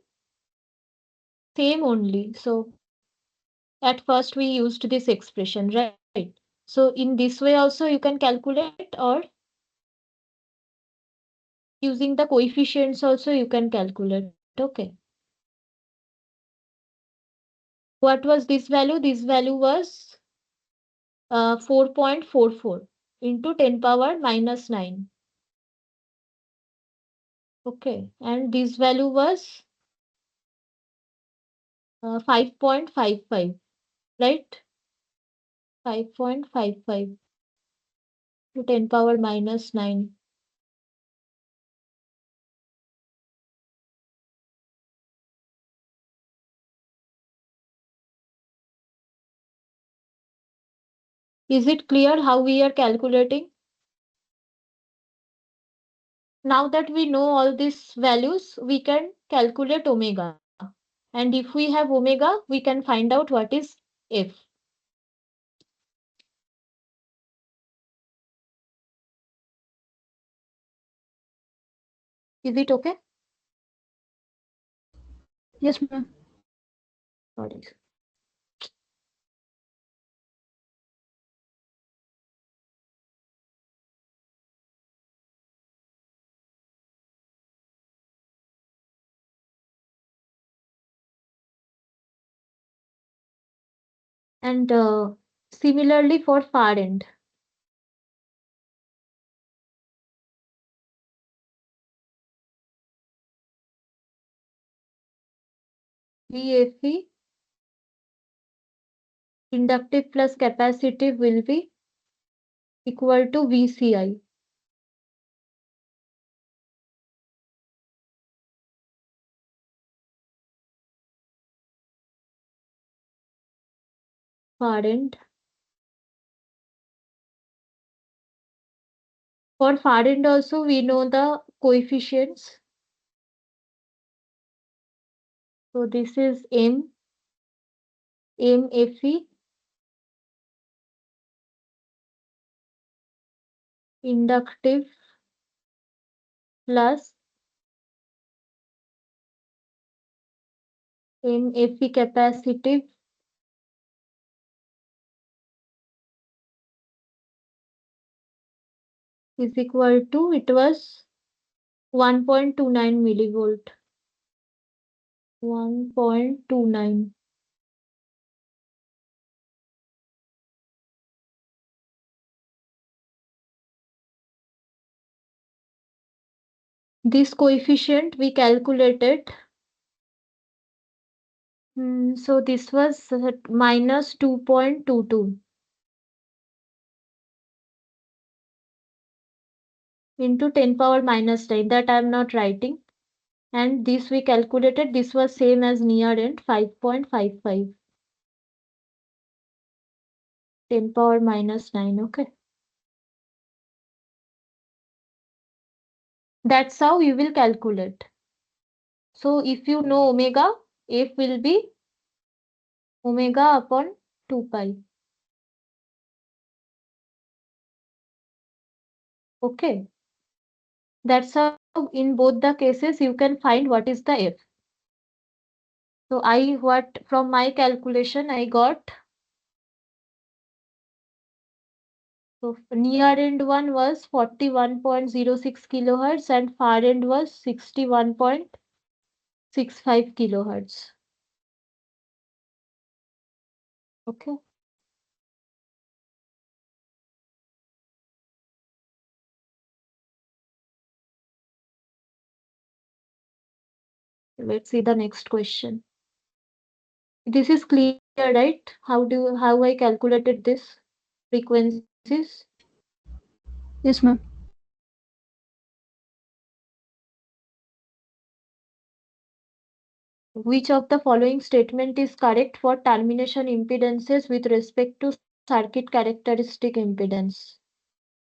same only. So at first we used this expression, right? So in this way also you can calculate, or using the coefficients also you can calculate. Okay. What was this value? This value was 4.44 into 10 power minus 9. Okay. And this value was 5.55, right? 5.55 to 10 power minus 9. Is it clear how we are calculating? Now that we know all these values, we can calculate omega. And if we have omega, we can find out what is F. Is it okay? Yes, ma'am. Sorry. And similarly for far end, VFE, inductive plus capacitive will be equal to VCI. Far end. For far end also we know the coefficients. So this is MFE, inductive plus MFE capacitive is equal to, it was 1.29 millivolt. 1.29. This coefficient we calculated. So this was minus 2.22 into 10 power minus 9. That I am not writing. And this we calculated. This was same as near end, 5.55. 10 power minus 9. Okay. That's how you will calculate. So if you know omega, F will be omega upon 2 pi. Okay. That's how in both the cases you can find what is the F. So from my calculation I got, so near end one was 41.06 kilohertz and far end was 61.65 kilohertz. Okay. Let's see the next question. This is clear, right? How I calculated this frequencies? Yes, ma'am. Which of the following statement is correct for termination impedances with respect to circuit characteristic impedance?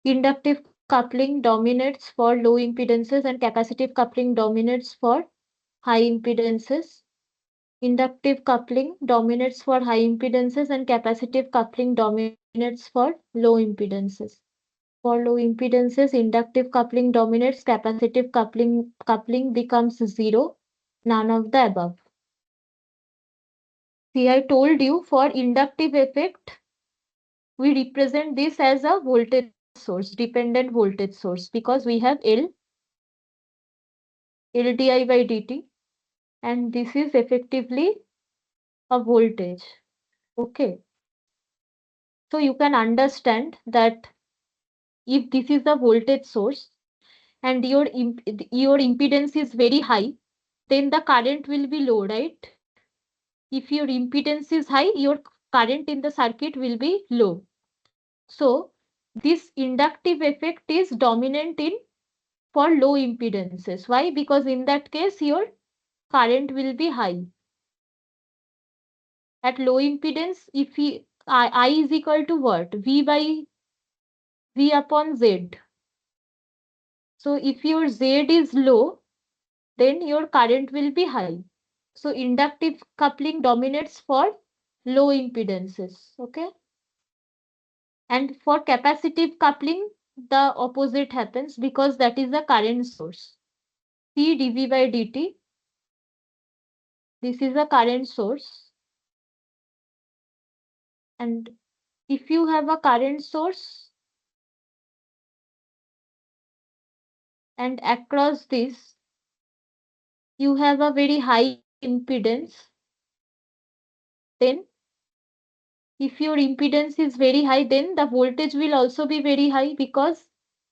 Inductive coupling dominates for low impedances and capacitive coupling dominates for high impedances. Inductive coupling dominates for high impedances and capacitive coupling dominates for low impedances. For low impedances, inductive coupling dominates, capacitive coupling becomes zero, none of the above. See, I told you for inductive effect, we represent this as a voltage source, dependent voltage source, because we have L di by dt, and this is effectively a voltage. Okay. So you can understand that if this is a voltage source and your impedance is very high, then the current will be low, right? If your impedance is high, your current in the circuit will be low. So this inductive effect is dominant in for low impedances. Why? Because in that case your current will be high. At low impedance, if I is equal to what? V by V upon Z. So if your Z is low, then your current will be high. So inductive coupling dominates for low impedances. Okay. And for capacitive coupling, the opposite happens because that is a current source. C dV by dt. This is a current source. And if you have a current source and across this you have a very high impedance, then if your impedance is very high, then the voltage will also be very high because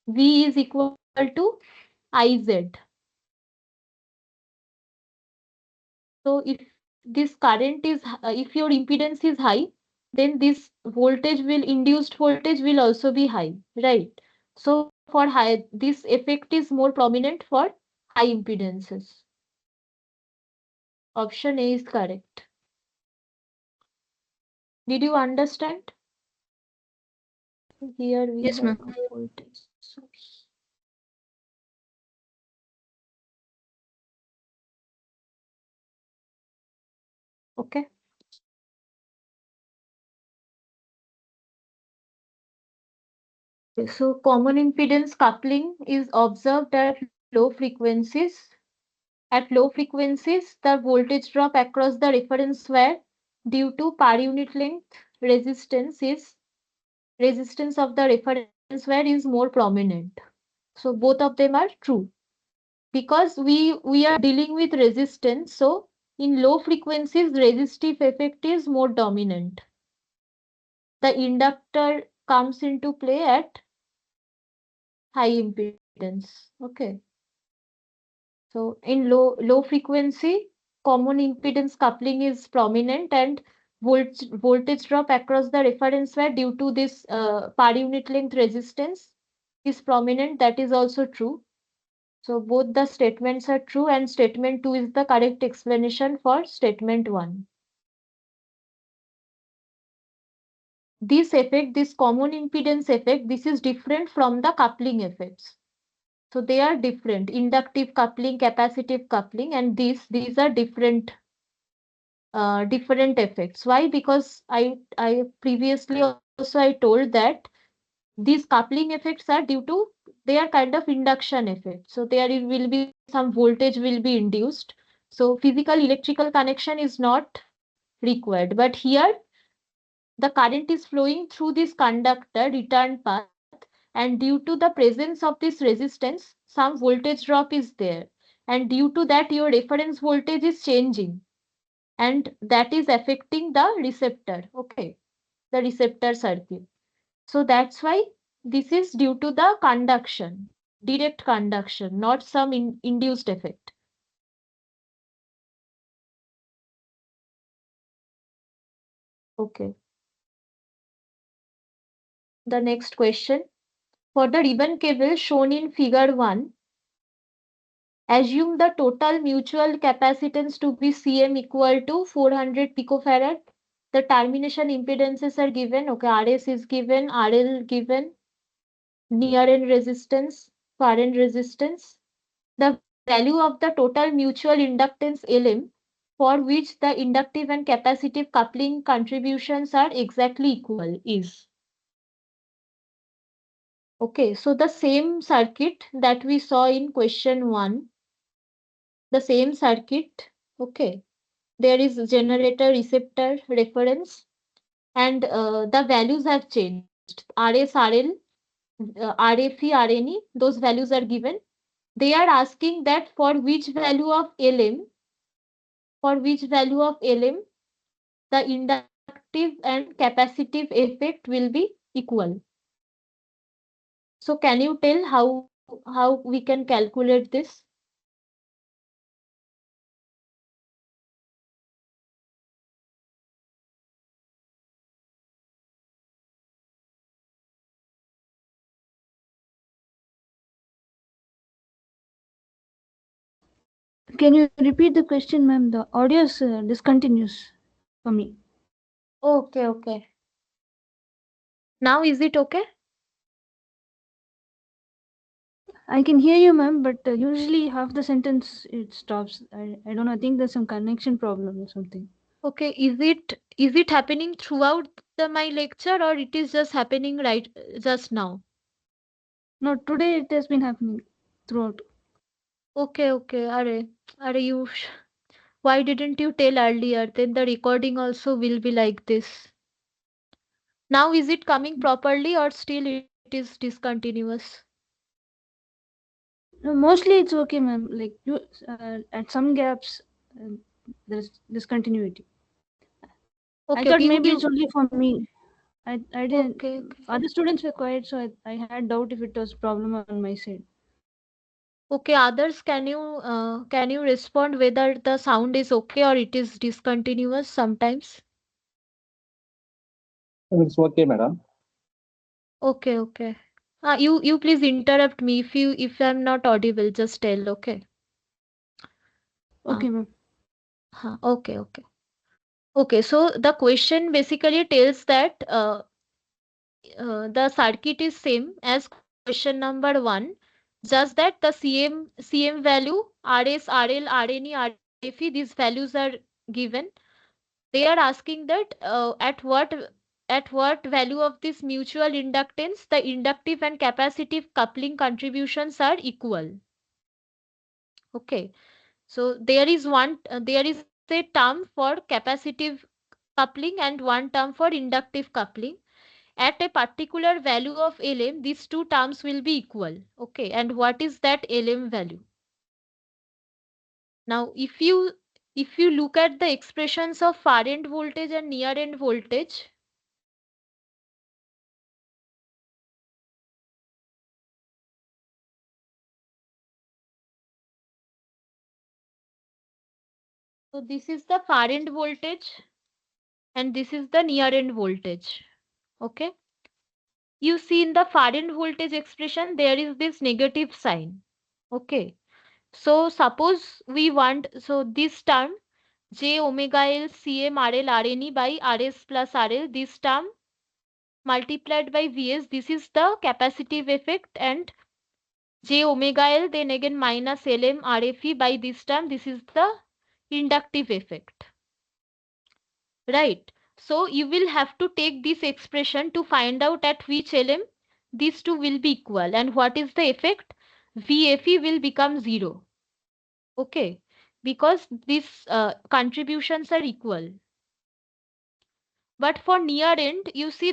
V is equal to IZ. So if this current is, if your impedance is high, then this voltage will, induced voltage will also be high, right? So for high, this effect is more prominent for high impedances. Option A is correct. Did you understand? Here we Yes, have ma'am. a voltage source. Okay. So common impedance coupling is observed at low frequencies. At low frequencies, the voltage drop across the reference wire due to per unit length resistance of the reference wire is more prominent. So both of them are true because we are dealing with resistance. So in low frequencies, resistive effect is more dominant. The inductor comes into play at high impedance. Okay. So in low frequency, common impedance coupling is prominent and voltage drop across the reference wire due to this per unit length resistance is prominent. That is also true. So both the statements are true and statement 2 is the correct explanation for statement 1. This effect, this common impedance effect, this is different from the coupling effects. So they are different. Inductive coupling, capacitive coupling, and these are different effects. Why? Because I previously also I told that these coupling effects are due to, they are kind of induction effect. So there will be some voltage will be induced. So physical electrical connection is not required. But here the current is flowing through this conductor return path, and due to the presence of this resistance, some voltage drop is there. And due to that, your reference voltage is changing and that is affecting the receptor. Okay, the receptor circuit. So that's why this is due to the conduction, direct conduction, not some induced effect. Okay. The next question. For the ribbon cable shown in figure 1, assume the total mutual capacitance to be Cm equal to 400 picofarad. The termination impedances are given. Okay, Rs is given, RL given, near end resistance, far end resistance. The value of the total mutual inductance Lm, for which the inductive and capacitive coupling contributions are exactly equal, is Okay, so the same circuit that we saw in question 1, the same circuit, okay, there is generator, receptor, reference, and the values have changed. RS, RL, RFE, RNE, those values are given. They are asking that for which value of LM, the inductive and capacitive effect will be equal. So can you tell how we can calculate this? Can you repeat the question, ma'am? The audio is discontinuous for me. Okay, okay. Now is it okay? I can hear you, ma'am, but usually half the sentence it stops. I don't know. I think there's some connection problem or something. Okay, is it happening throughout my lecture, or it is just happening right just now? No, today it has been happening throughout. Okay, okay. Are why didn't you tell earlier? Then the recording also will be like this. Now is it coming properly or still it is discontinuous? No, mostly it's okay, ma'am. Like you, at some gaps, uh, there's discontinuity. I Okay, thought okay. maybe it's only for me. I didn't. Okay, okay. Other students were quiet, so I had doubt if it was problem on my side. Okay, others, can you respond whether the sound is okay or it is discontinuous sometimes? It's okay, madam. Okay, okay. You please interrupt me if I'm not audible. Just tell. Okay. Okay, ma'am. Okay, okay. Okay, so the question basically tells that the circuit is same as question number 1, just that the CM value, RS, RL, RNE, RFE, these values are given. They are asking that at what value of this mutual inductance the inductive and capacitive coupling contributions are equal. Okay, so there is a term for capacitive coupling and one term for inductive coupling. At a particular value of Lm, these two terms will be equal. Okay, and what is that Lm value? Now, if you look at the expressions of far end voltage and near end voltage, so this is the far end voltage and this is the near end voltage. Okay, you see in the far end voltage expression there is this negative sign. Okay, so suppose we want, so this term j omega l cm rl rne by rs plus rl, this term multiplied by vs, this is the capacitive effect, and j omega l then again minus lm rfe by this term, this is the inductive effect, right? So you will have to take this expression to find out at which lm these two will be equal, and what is the effect? Vfe will become 0. Okay, because these contributions are equal. But for near end, you see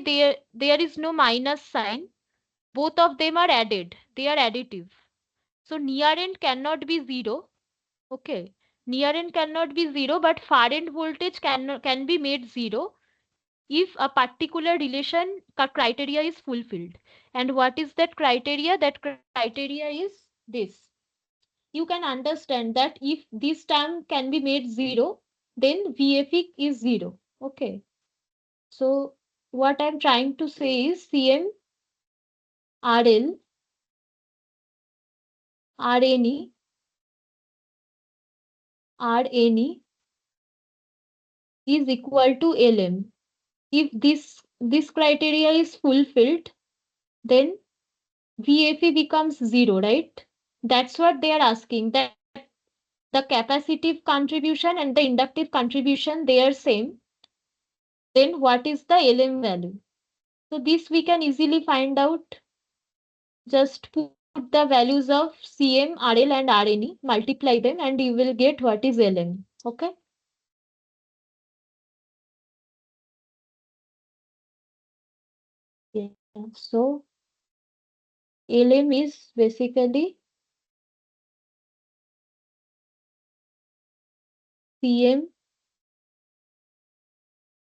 there is no minus sign. Both of them are added. They are additive. So near end cannot be 0. Okay. Near end cannot be 0, but far end voltage can be made 0 if a particular relation criteria is fulfilled. And what is that criteria? That criteria is this. You can understand that if this term can be made 0, then VFE is 0. Okay. So what I'm trying to say is CM, RL, RNE, RNE is equal to LM. If this criteria is fulfilled, then VFE becomes 0, right? That's what they are asking. That the capacitive contribution and the inductive contribution they are same. Then what is the LM value? So this we can easily find out. Just put the values of Cm, RL and RNE, multiply them and you will get what is Lm. Okay. Yeah. So Lm is basically Cm,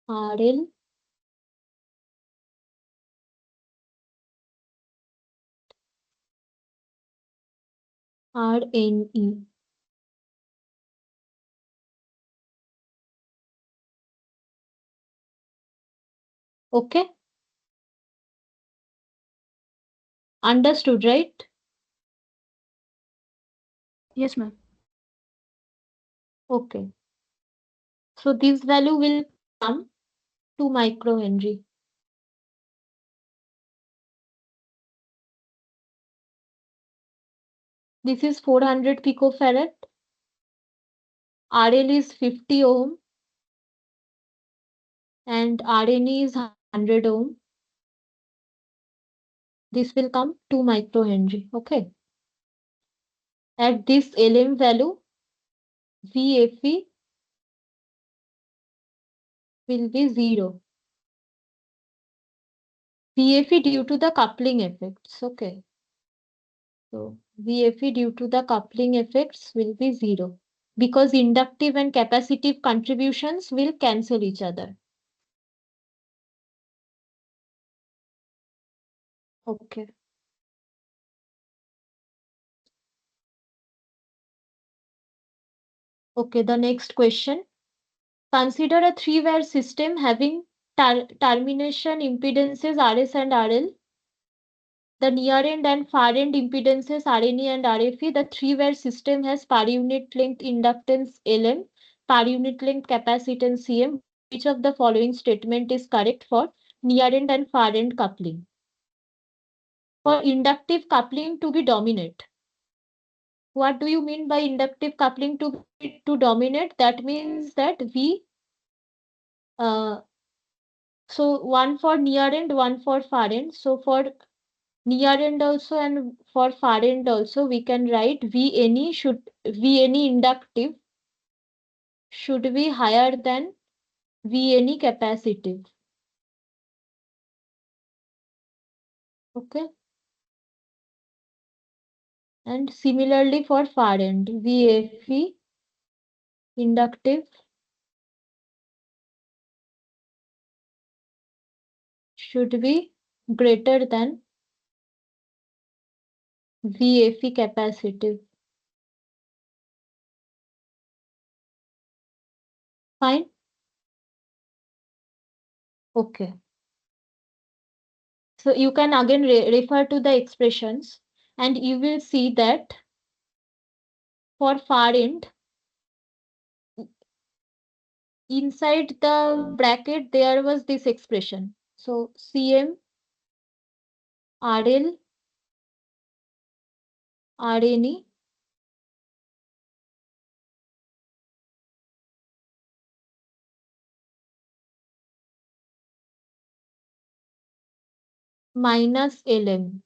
RL, RNE. Okay. Understood, right? Yes, ma'am. Okay. So this value will come 2 microhenry. This is 400 picofarad. RL is 50 ohm and RNE is 100 ohm. This will come 2 microhenry. Okay. At this Lm value, VFE will be 0. VFE due to the coupling effects. Okay. So VFE due to the coupling effects will be 0 because inductive and capacitive contributions will cancel each other. Okay. Okay, the next question. Consider a three-wire system having termination impedances RS and RL, the near end and far end impedances RNE and RFE. The three-wire system has per unit length inductance Lm, per unit length capacitance Cm. Which of the following statement is correct for near end and far end coupling? For inductive coupling to be dominant. What do you mean by inductive coupling to dominate? That means that we so one for near end, one for far end. So for near end also and for far end also, we can write VNE inductive should be higher than VNE capacitive. Okay. And similarly for far end, VFE inductive should be greater than VFE capacitive. Fine. Okay. So you can again refer to the expressions and you will see that for far end, inside the bracket there was this expression. So Cm, RL, RNE minus Lm.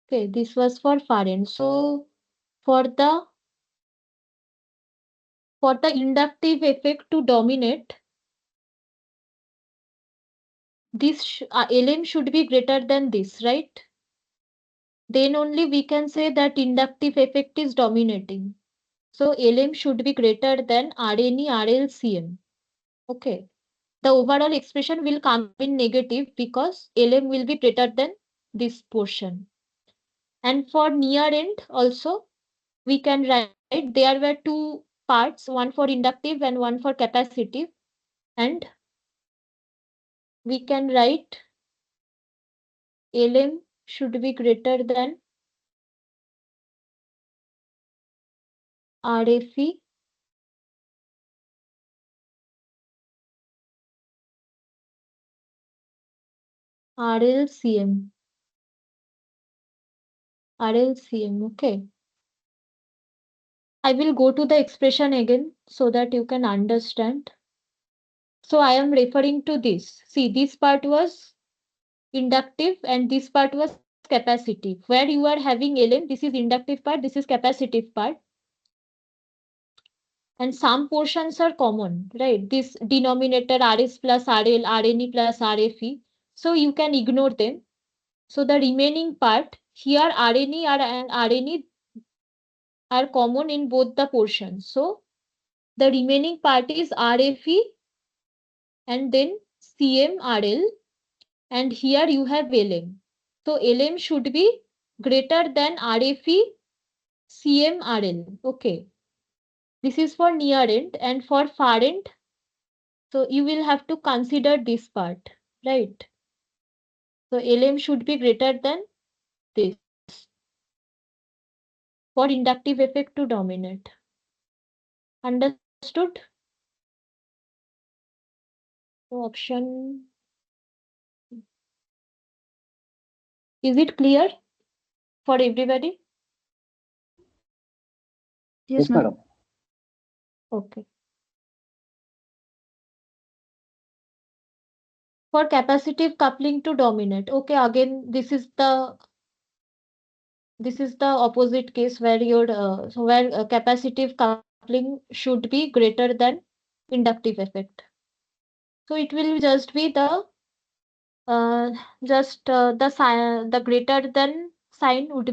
Okay, this was for far end. So for the inductive effect to dominate, this Lm should be greater than this, right? Then only we can say that inductive effect is dominating. So Lm should be greater than RNE, RL, Cm. Okay. The overall expression will come in negative because Lm will be greater than this portion. And for near end also, we can write there were two parts, one for inductive and one for capacitive. And we can write Lm should be greater than RFE RLCM. RLCM. Okay. I will go to the expression again so that you can understand. So I am referring to this. See, this part was inductive and this part was capacitive. Where you are having Lm, this is inductive part, this is capacitive part. And some portions are common, right? This denominator Rs plus RL, Rne plus Rfe. So you can ignore them. So the remaining part here Rne and Rne are common in both the portions. So the remaining part is Rfe and then CMRL, and here you have Lm. So Lm should be greater than Rfe CMRL. Okay. This is for near end, and for far end, so you will have to consider this part, right? So Lm should be greater than this for inductive effect to dominate. Understood? So option, is it clear for everybody? Yes, Yes, ma'am. madam. Okay. For capacitive coupling to dominate. Okay, again, this is the opposite case where your so where capacitive coupling should be greater than inductive effect. So it will just be uh, the greater than sign will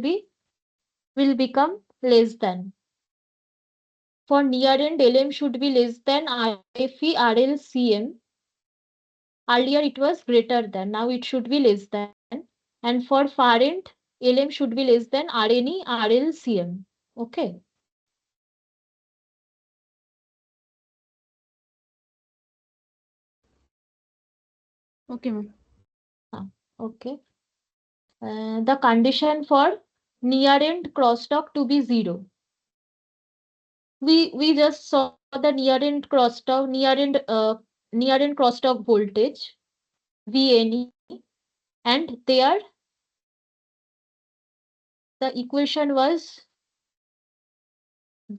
become less than. For near end, Lm should be less than Rfe RL Cm. Earlier it was greater than, now it should be less than. And for far end, Lm should be less than Rne RL Cm. Okay. Okay, ma'am. Okay. The condition for near end crosstalk to be zero. We just saw the near end crosstalk voltage VNE, and there the equation was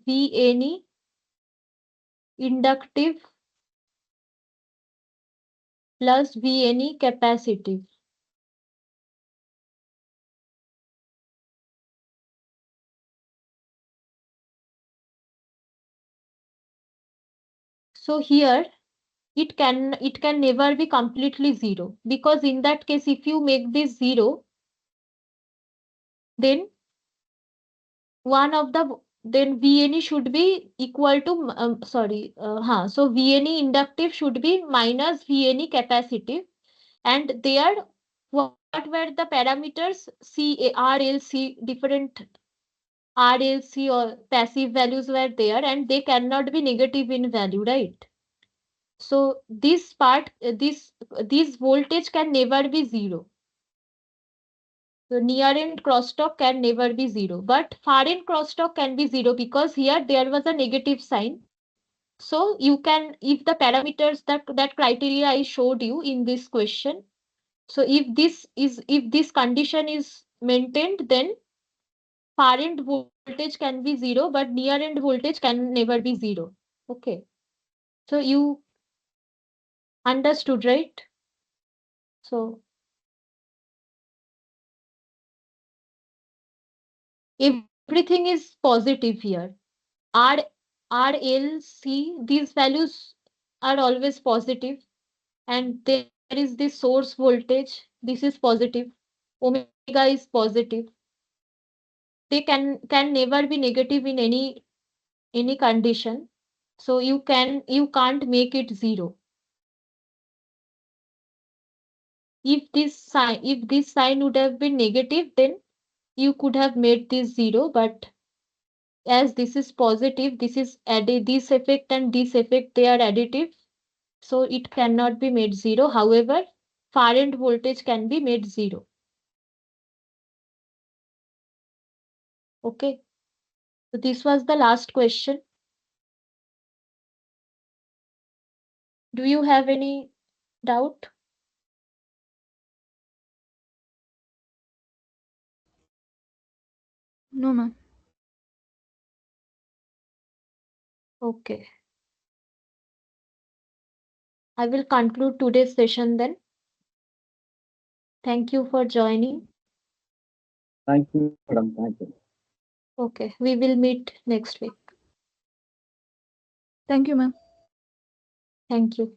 VNE inductive plus VNE capacitive. So here it can never be completely zero, because in that case if you make this zero, then one of the then VNE should be equal to so VNE inductive should be minus VNE capacitive, and there what were the parameters C R L C, different RLC or passive values were there, and they cannot be negative in value, right? So this voltage can never be zero. So near end crosstalk can never be zero, but far end crosstalk can be zero, because here there was a negative sign. So you can, if the parameters that criteria I showed you in this question, so if this condition is maintained, then far end voltage can be zero, but near end voltage can never be zero. Okay. So you understood, right? So everything is positive here. R R L C, these values are always positive, and there is this source voltage. This is positive. Omega is positive. They can never be negative in any condition. So you can't make it zero. If this sign would have been negative, then you could have made this zero, but as this is positive, this is added, this effect and this effect, they are additive, so it cannot be made zero. However, far end voltage can be made zero. Okay. So this was the last question. Do you have any doubt? No, ma'am. Okay. I will conclude today's session then. Thank you for joining. Thank you, madam. Thank you. Okay, we will meet next week. Thank you, ma'am. Thank you.